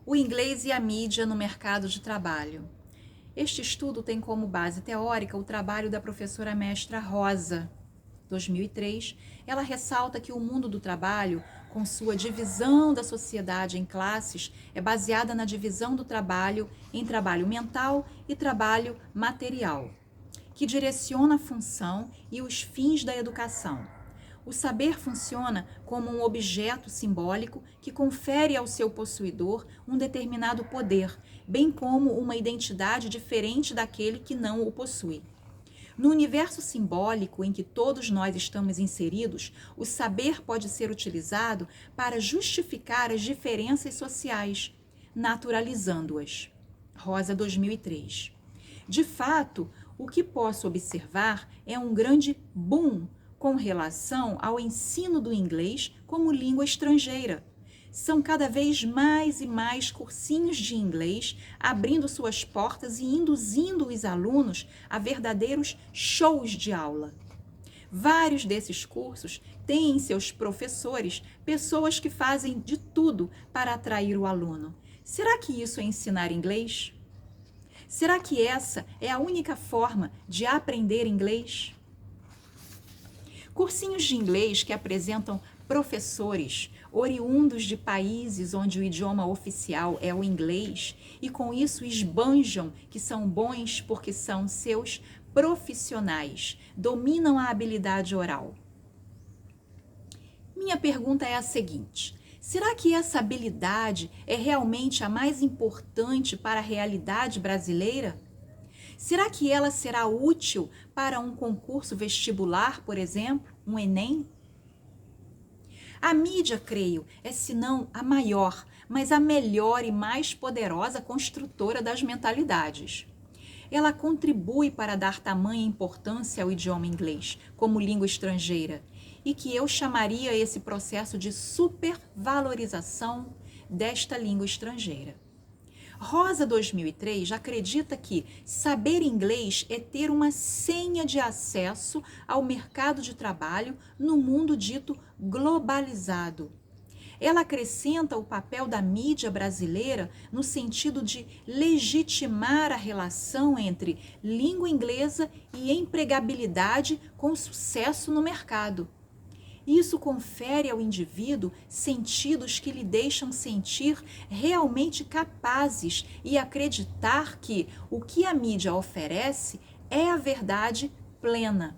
O inglês e a mídia no mercado de trabalho. Este estudo tem como base teórica o trabalho da professora mestra Rosa, 2003. Ela ressalta que o mundo do trabalho, com sua divisão da sociedade em classes, é baseada na divisão do trabalho em trabalho mental e trabalho material, que direciona a função e os fins da educação. O saber funciona como um objeto simbólico que confere ao seu possuidor um determinado poder, bem como uma identidade diferente daquele que não o possui. No universo simbólico em que todos nós estamos inseridos, o saber pode ser utilizado para justificar as diferenças sociais, naturalizando-as. Rosa, 2003. De fato, o que posso observar é um grande boom com relação ao ensino do inglês como língua estrangeira. São cada vez mais e mais cursinhos de inglês abrindo suas portas e induzindo os alunos a verdadeiros shows de aula. Vários desses cursos têm em seus professores pessoas que fazem de tudo para atrair o aluno. Será que isso é ensinar inglês? Será que essa é a única forma de aprender inglês? Cursinhos de inglês que apresentam professores oriundos de países onde o idioma oficial é o inglês e com isso esbanjam que são bons porque são seus profissionais, dominam a habilidade oral. Minha pergunta é a seguinte: será que essa habilidade é realmente a mais importante para a realidade brasileira? Será que ela será útil para um concurso vestibular, por exemplo, um Enem? A mídia, creio, é senão a maior, mas a melhor e mais poderosa construtora das mentalidades. ela contribui para dar tamanha importância ao idioma inglês como língua estrangeira, e que eu chamaria esse processo de supervalorização desta língua estrangeira. Rosa 2003 acredita que saber inglês é ter uma senha de acesso ao mercado de trabalho no mundo dito globalizado. Ela acrescenta o papel da mídia brasileira no sentido de legitimar a relação entre língua inglesa e empregabilidade com sucesso no mercado. Isso confere ao indivíduo sentidos que lhe deixam sentir realmente capazes e acreditar que o que a mídia oferece é a verdade plena.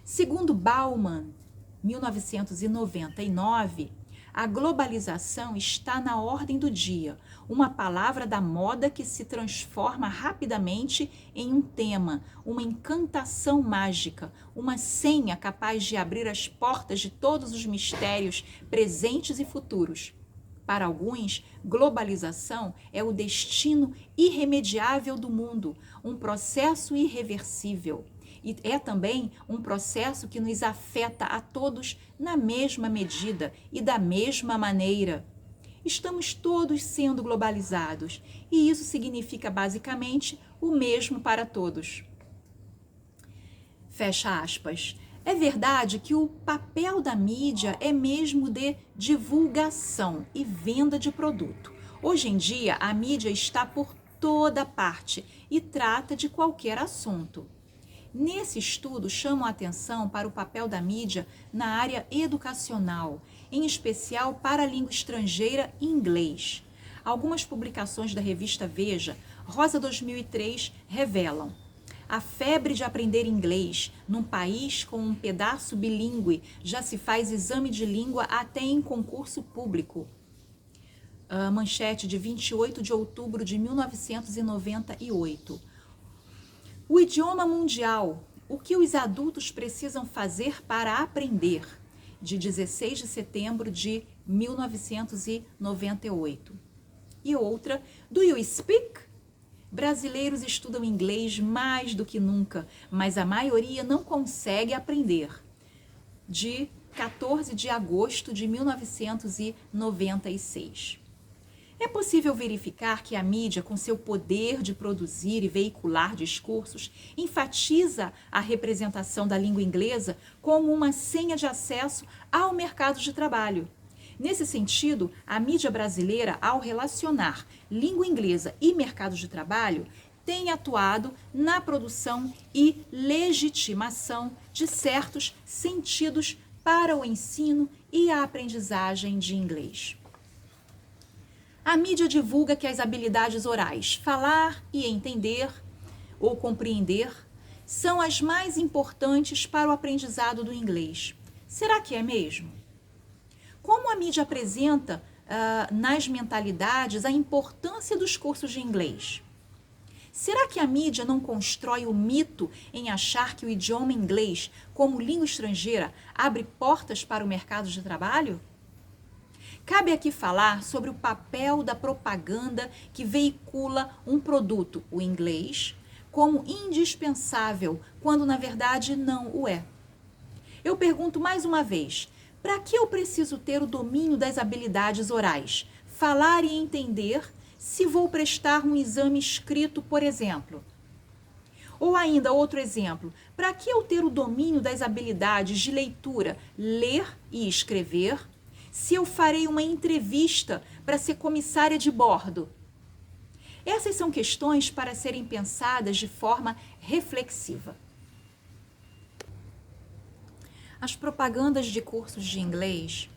Segundo Bauman, 1999, a globalização está na ordem do dia, uma palavra da moda que se transforma rapidamente em um tema, uma encantação mágica, uma senha capaz de abrir as portas de todos os mistérios presentes e futuros. Para alguns, globalização é o destino irremediável do mundo, um processo irreversível. E é também um processo que nos afeta a todos na mesma medida e da mesma maneira. Estamos todos sendo globalizados e isso significa basicamente o mesmo para todos. Fecha aspas. É verdade que o papel da mídia é mesmo de divulgação e venda de produto. Hoje em dia, a mídia está por toda parte e trata de qualquer assunto. Nesse estudo, chamam a atenção para o papel da mídia na área educacional, em especial para a língua estrangeira inglês. Algumas publicações da revista Veja, Rosa 2003, revelam: a febre de aprender inglês num país com um pedaço bilíngue já se faz exame de língua até em concurso público. A manchete de 28 de outubro de 1998. O idioma mundial, o que os adultos precisam fazer para aprender, de 16 de setembro de 1998. E outra, Do You Speak? Brasileiros estudam inglês mais do que nunca, mas a maioria não consegue aprender, de 14 de agosto de 1996. É possível verificar que a mídia, com seu poder de produzir e veicular discursos, enfatiza a representação da língua inglesa como uma senha de acesso ao mercado de trabalho. Nesse sentido, a mídia brasileira, ao relacionar língua inglesa e mercado de trabalho, tem atuado na produção e legitimação de certos sentidos para o ensino e a aprendizagem de inglês. A mídia divulga que as habilidades orais, falar e entender ou compreender, são as mais importantes para o aprendizado do inglês. Será que é mesmo? Como a mídia apresenta nas mentalidades a importância dos cursos de inglês? Será que a mídia não constrói o mito em achar que o idioma inglês, como língua estrangeira, abre portas para o mercado de trabalho? Cabe aqui falar sobre o papel da propaganda que veicula um produto, o inglês, como indispensável, quando na verdade não o é. Eu pergunto mais uma vez, para que eu preciso ter o domínio das habilidades orais, falar e entender, se vou prestar um exame escrito, por exemplo? Ou ainda, outro exemplo, para que eu ter o domínio das habilidades de leitura, ler e escrever, se eu farei uma entrevista para ser comissária de bordo? Essas são questões para serem pensadas de forma reflexiva. As propagandas de cursos de inglês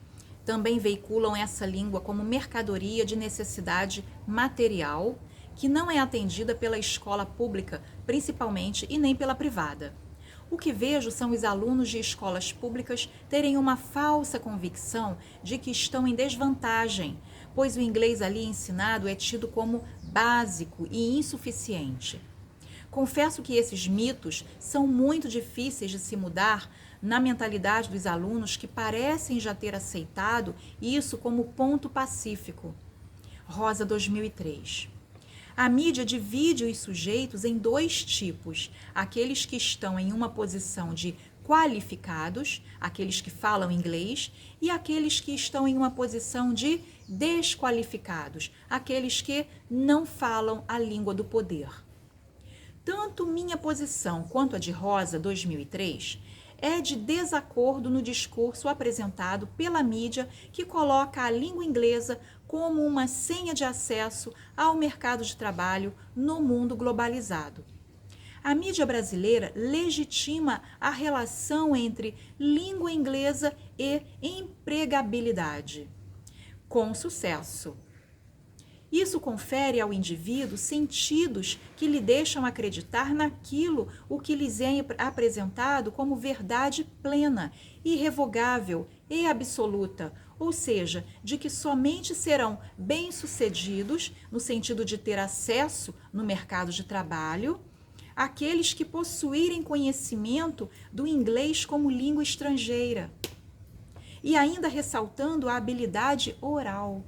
também veiculam essa língua como mercadoria de necessidade material que não é atendida pela escola pública, principalmente, e nem pela privada. O que vejo são os alunos de escolas públicas terem uma falsa convicção de que estão em desvantagem, pois o inglês ali ensinado é tido como básico e insuficiente. Confesso que esses mitos são muito difíceis de se mudar na mentalidade dos alunos que parecem já ter aceitado isso como ponto pacífico. Rosa 2003. A mídia divide os sujeitos em dois tipos: aqueles que estão em uma posição de qualificados, aqueles que falam inglês, e aqueles que estão em uma posição de desqualificados, aqueles que não falam a língua do poder. Tanto minha posição quanto a de Rosa, 2003, é de desacordo no discurso apresentado pela mídia que coloca a língua inglesa como uma senha de acesso ao mercado de trabalho no mundo globalizado. A mídia brasileira legitima a relação entre língua inglesa e empregabilidade, com sucesso. Isso confere ao indivíduo sentidos que lhe deixam acreditar naquilo o que lhes é apresentado como verdade plena, irrevogável e absoluta, ou seja, de que somente serão bem-sucedidos, no sentido de ter acesso no mercado de trabalho, aqueles que possuírem conhecimento do inglês como língua estrangeira, e ainda ressaltando a habilidade oral.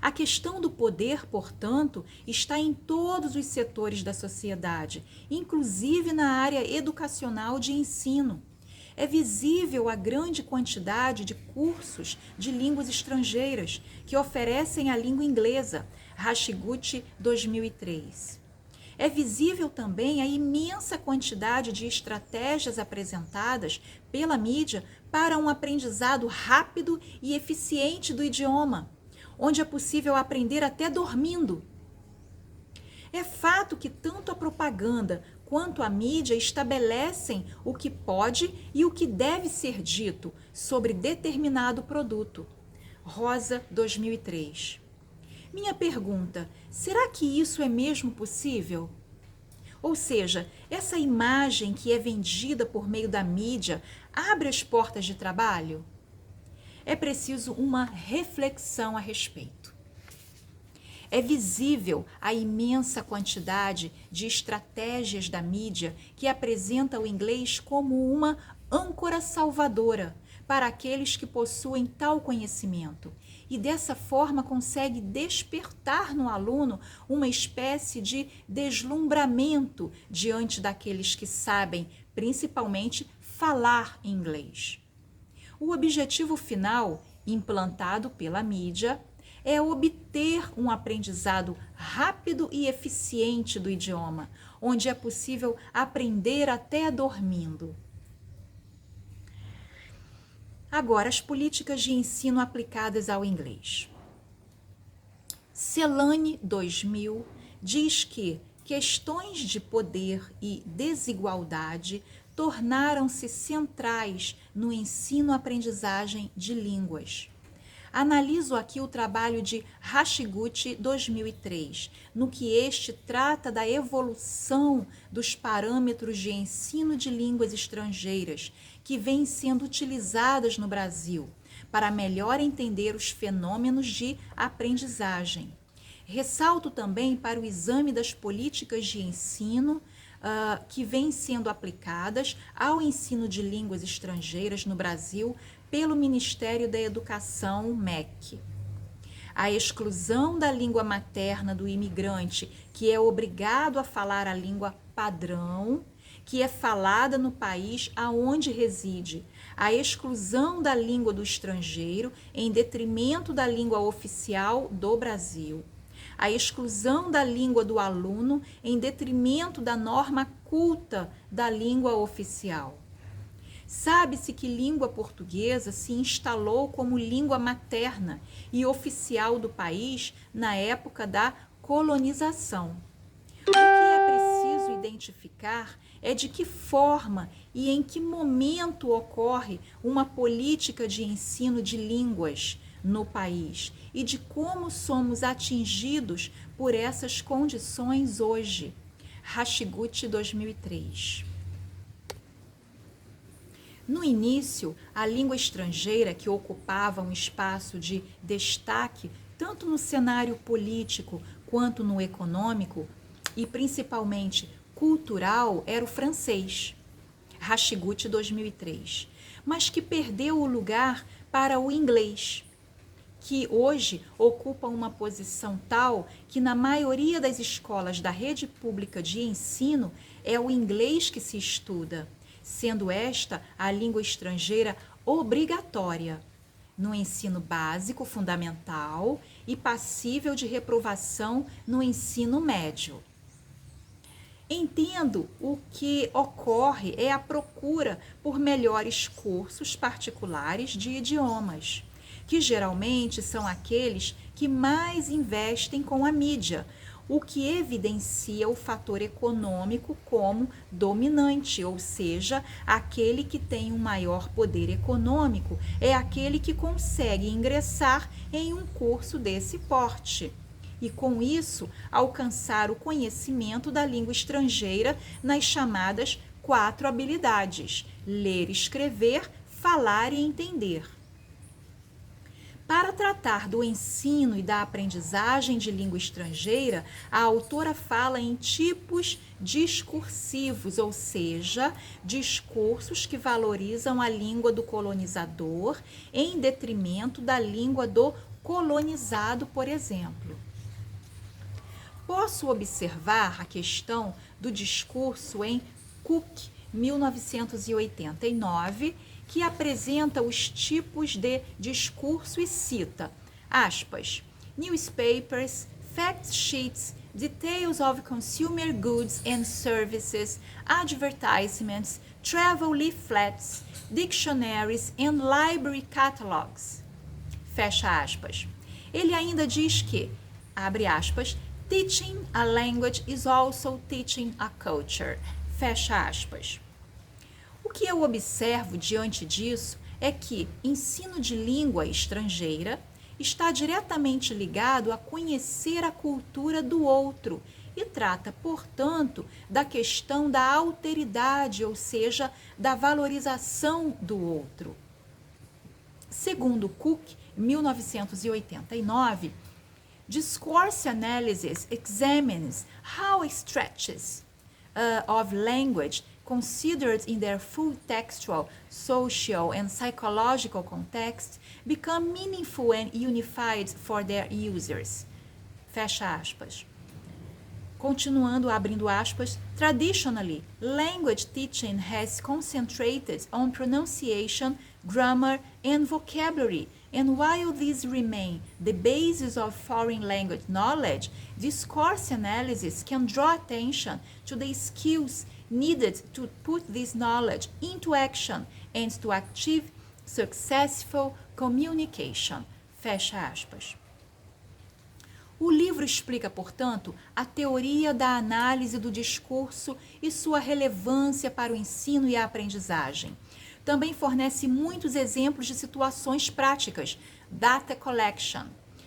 A questão do poder, portanto, está em todos os setores da sociedade, inclusive na área educacional de ensino. É visível a grande quantidade de cursos de línguas estrangeiras que oferecem a língua inglesa, Hashiguchi 2003. É visível também a imensa quantidade de estratégias apresentadas pela mídia para um aprendizado rápido e eficiente do idioma, onde é possível aprender até dormindo. É fato que tanto a propaganda quanto a mídia estabelecem o que pode e o que deve ser dito sobre determinado produto. Rosa, 2003. Minha pergunta: será que isso é mesmo possível? Ou seja, essa imagem que é vendida por meio da mídia abre as portas de trabalho? É preciso uma reflexão a respeito. É visível a imensa quantidade de estratégias da mídia que apresenta o inglês como uma âncora salvadora para aqueles que possuem tal conhecimento, e dessa forma consegue despertar no aluno uma espécie de deslumbramento diante daqueles que sabem, principalmente, falar inglês. O objetivo final, implantado pela mídia, é obter um aprendizado rápido e eficiente do idioma, onde é possível aprender até dormindo. Agora, as políticas de ensino aplicadas ao inglês. Celane 2000 diz que questões de poder e desigualdade tornaram-se centrais no ensino-aprendizagem de línguas. Analiso aqui o trabalho de Hashiguchi 2003, no que este trata da evolução dos parâmetros de ensino de línguas estrangeiras que vêm sendo utilizadas no Brasil para melhor entender os fenômenos de aprendizagem. Ressalto também para o exame das políticas de ensino que vêm sendo aplicadas ao ensino de línguas estrangeiras no Brasil pelo Ministério da Educação, MEC. A exclusão da língua materna do imigrante, que é obrigado a falar a língua padrão, que é falada no país aonde reside. A exclusão da língua do estrangeiro em detrimento da língua oficial do Brasil. A exclusão da língua do aluno em detrimento da norma culta da língua oficial. Sabe-se que língua portuguesa se instalou como língua materna e oficial do país na época da colonização. O que é preciso identificar é de que forma e em que momento ocorre uma política de ensino de línguas no país e de como somos atingidos por essas condições hoje. Hashiguchi 2003. No início, a língua estrangeira, que ocupava um espaço de destaque tanto no cenário político quanto no econômico, e principalmente cultural, era o francês, Hashiguchi 2003, mas que perdeu o lugar para o inglês, que hoje ocupa uma posição tal que na maioria das escolas da rede pública de ensino é o inglês que se estuda, sendo esta a língua estrangeira obrigatória no ensino básico, fundamental e passível de reprovação no ensino médio. Entendo o que ocorre é a procura por melhores cursos particulares de idiomas, que geralmente são aqueles que mais investem com a mídia, o que evidencia o fator econômico como dominante, ou seja, aquele que tem um maior poder econômico é aquele que consegue ingressar em um curso desse porte e, com isso, alcançar o conhecimento da língua estrangeira nas chamadas 4 habilidades: ler, escrever, falar e entender. Para tratar do ensino e da aprendizagem de língua estrangeira, a autora fala em tipos discursivos, ou seja, discursos que valorizam a língua do colonizador em detrimento da língua do colonizado, por exemplo. Posso observar a questão do discurso em Cook, 1989, que apresenta os tipos de discurso e cita, aspas, newspapers, fact sheets, details of consumer goods and services, advertisements, travel leaflets, dictionaries and library catalogs. Fecha aspas. Ele ainda diz que, abre aspas, teaching a language is also teaching a culture. Fecha aspas. O que eu observo diante disso é que ensino de língua estrangeira está diretamente ligado a conhecer a cultura do outro e trata, portanto, da questão da alteridade, ou seja, da valorização do outro. Segundo Cook, 1989, discourse analysis examines how stretches of language considered in their full textual, social, and psychological context become meaningful and unified for their users. Fecha aspas. Continuando, abrindo aspas, traditionally, language teaching has concentrated on pronunciation, grammar, and vocabulary, and while these remain the basis of foreign language knowledge, discourse analysis can draw attention to the skills needed to put this knowledge into action and to achieve successful communication. Fecha aspas. O livro explica, portanto, a teoria da análise do discurso e sua relevância para o ensino e a aprendizagem. Também fornece muitos exemplos de situações práticas, data collection,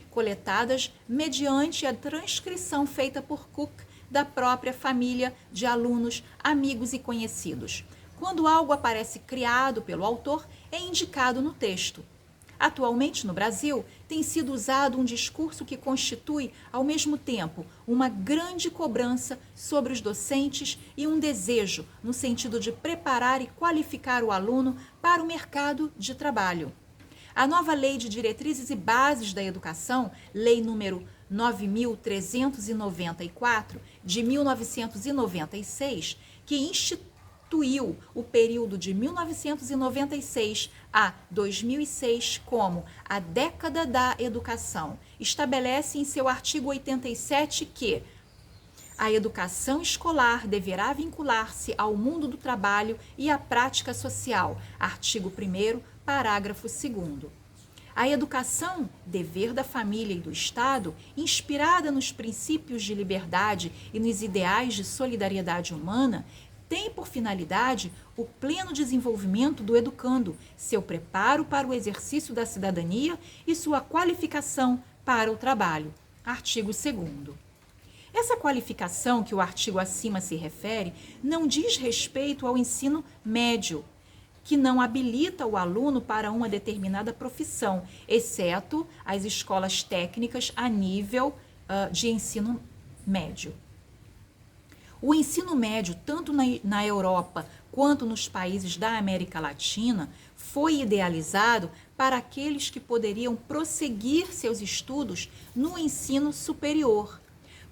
coletadas mediante a transcrição feita por Cook da própria família de alunos, amigos e conhecidos. Quando algo aparece criado pelo autor, é indicado no texto. Atualmente, no Brasil, tem sido usado um discurso que constitui, ao mesmo tempo, uma grande cobrança sobre os docentes e um desejo no sentido de preparar e qualificar o aluno para o mercado de trabalho. A nova Lei de Diretrizes e Bases da Educação, Lei número 9.394, de 1996, que instituiu o período de 1996 a 2006 como a década da educação, estabelece em seu artigo 87 que a educação escolar deverá vincular-se ao mundo do trabalho e à prática social, artigo 1º, parágrafo 2º. A educação, dever da família e do Estado, inspirada nos princípios de liberdade e nos ideais de solidariedade humana, tem por finalidade o pleno desenvolvimento do educando, seu preparo para o exercício da cidadania e sua qualificação para o trabalho. Artigo 2º. Essa qualificação que o artigo acima se refere não diz respeito ao ensino médio, que não habilita o aluno para uma determinada profissão, exceto as escolas técnicas a nível de ensino médio. O ensino médio, tanto na Europa quanto nos países da América Latina, foi idealizado para aqueles que poderiam prosseguir seus estudos no ensino superior.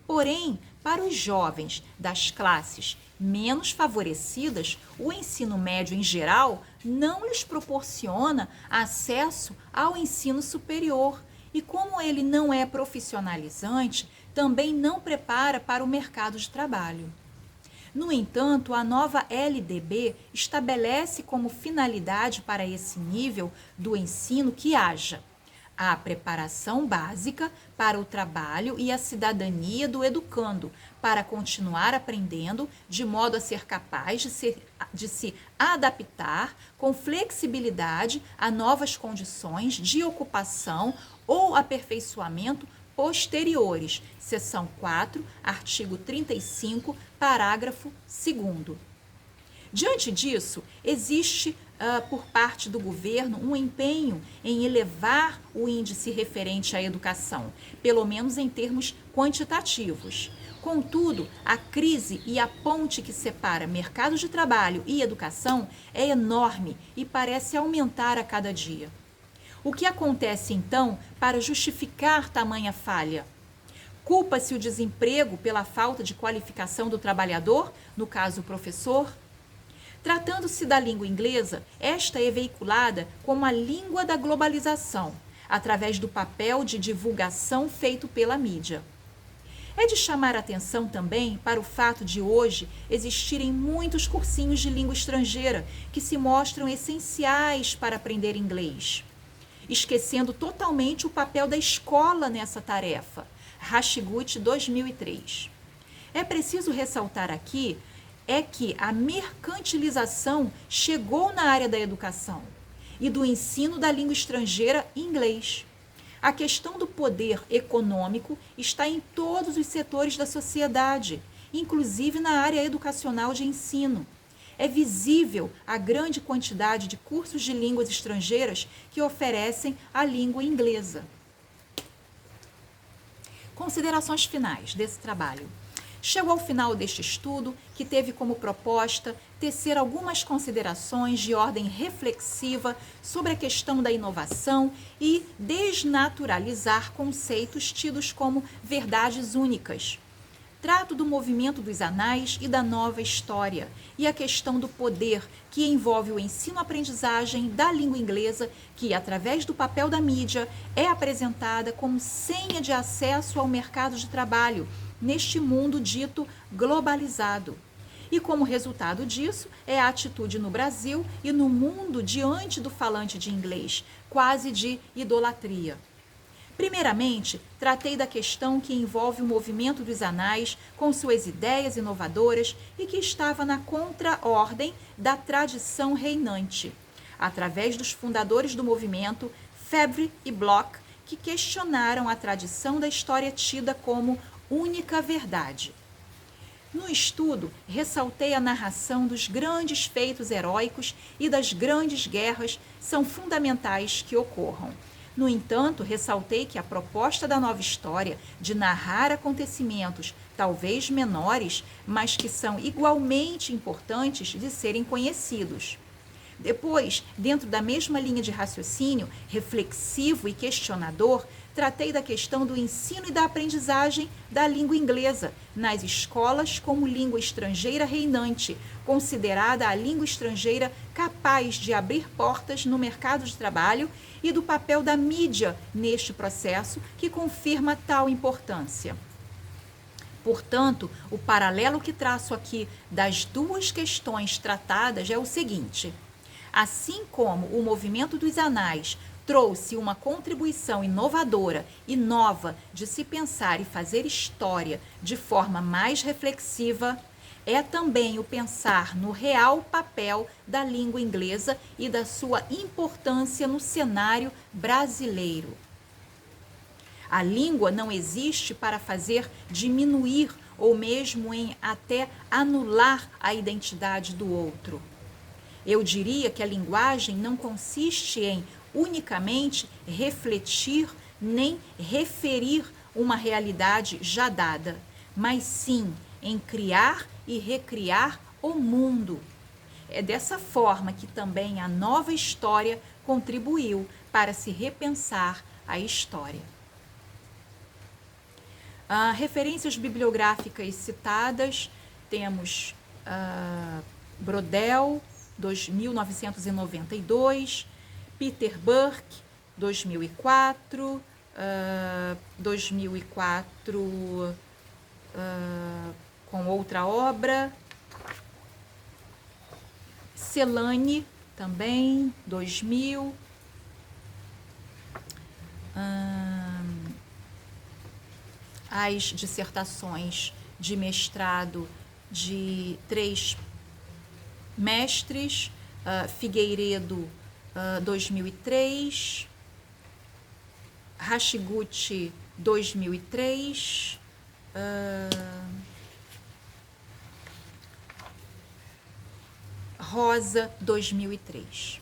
Porém, para os jovens das classes menos favorecidas, o ensino médio em geral não lhes proporciona acesso ao ensino superior. E como ele não é profissionalizante, também não prepara para o mercado de trabalho. No entanto, a nova LDB estabelece como finalidade para esse nível do ensino que haja a preparação básica para o trabalho e a cidadania do educando, para continuar aprendendo de modo a ser capaz de se adaptar com flexibilidade a novas condições de ocupação ou aperfeiçoamento posteriores. Seção 4, artigo 35, parágrafo 2º. Diante disso, existe por parte do governo um empenho em elevar o índice referente à educação, pelo menos em termos quantitativos. Contudo, a crise e a ponte que separa mercado de trabalho e educação é enorme e parece aumentar a cada dia. O que acontece então para justificar tamanha falha? Culpa-se o desemprego pela falta de qualificação do trabalhador, no caso o professor? Tratando-se da língua inglesa, esta é veiculada como a língua da globalização, através do papel de divulgação feito pela mídia. É de chamar a atenção também para o fato de hoje existirem muitos cursinhos de língua estrangeira que se mostram essenciais para aprender inglês, esquecendo totalmente o papel da escola nessa tarefa. Raschiguth, 2003. É preciso ressaltar aqui que a mercantilização chegou na área da educação e do ensino da língua estrangeira inglês. A questão do poder econômico está em todos os setores da sociedade, inclusive na área educacional de ensino. É visível a grande quantidade de cursos de línguas estrangeiras que oferecem a língua inglesa. Considerações finais desse trabalho. Chegou ao final deste estudo, que teve como proposta tecer algumas considerações de ordem reflexiva sobre a questão da inovação e desnaturalizar conceitos tidos como verdades únicas. Trato do movimento dos anais e da nova história e a questão do poder que envolve o ensino-aprendizagem da língua inglesa, que, através do papel da mídia, é apresentada como senha de acesso ao mercado de trabalho, neste mundo dito globalizado. E como resultado disso, é a atitude no Brasil e no mundo diante do falante de inglês, quase de idolatria. Primeiramente, tratei da questão que envolve o movimento dos anais com suas ideias inovadoras e que estava na contraordem da tradição reinante, através dos fundadores do movimento, Febvre e Bloch, que questionaram a tradição da história tida como única verdade. No estudo, ressaltei a narração dos grandes feitos heróicos e das grandes guerras são fundamentais que ocorram. No entanto, ressaltei que a proposta da nova história de narrar acontecimentos talvez menores, mas que são igualmente importantes de serem conhecidos. Depois, dentro da mesma linha de raciocínio, reflexivo e questionador, tratei da questão do ensino e da aprendizagem da língua inglesa nas escolas como língua estrangeira reinante, considerada a língua estrangeira capaz de abrir portas no mercado de trabalho, e do papel da mídia neste processo, que confirma tal importância. Portanto, o paralelo que traço aqui das duas questões tratadas é o seguinte: assim como o movimento dos anais trouxe uma contribuição inovadora e nova de se pensar e fazer história de forma mais reflexiva, é também o pensar no real papel da língua inglesa e da sua importância no cenário brasileiro. A língua não existe para fazer diminuir ou mesmo em até anular a identidade do outro. Eu diria que a linguagem não consiste em unicamente refletir nem referir uma realidade já dada, mas sim em criar e recriar o mundo. É dessa forma que também a nova história contribuiu para se repensar a história. Referências bibliográficas citadas, temos Brodel, 1992, Peter Burke, 2004, 2004 com outra obra, Celane, também, 2000, as dissertações de mestrado de 3 mestres, Figueiredo, 2003, Hashiguchi, 2003, Rosa, 2003.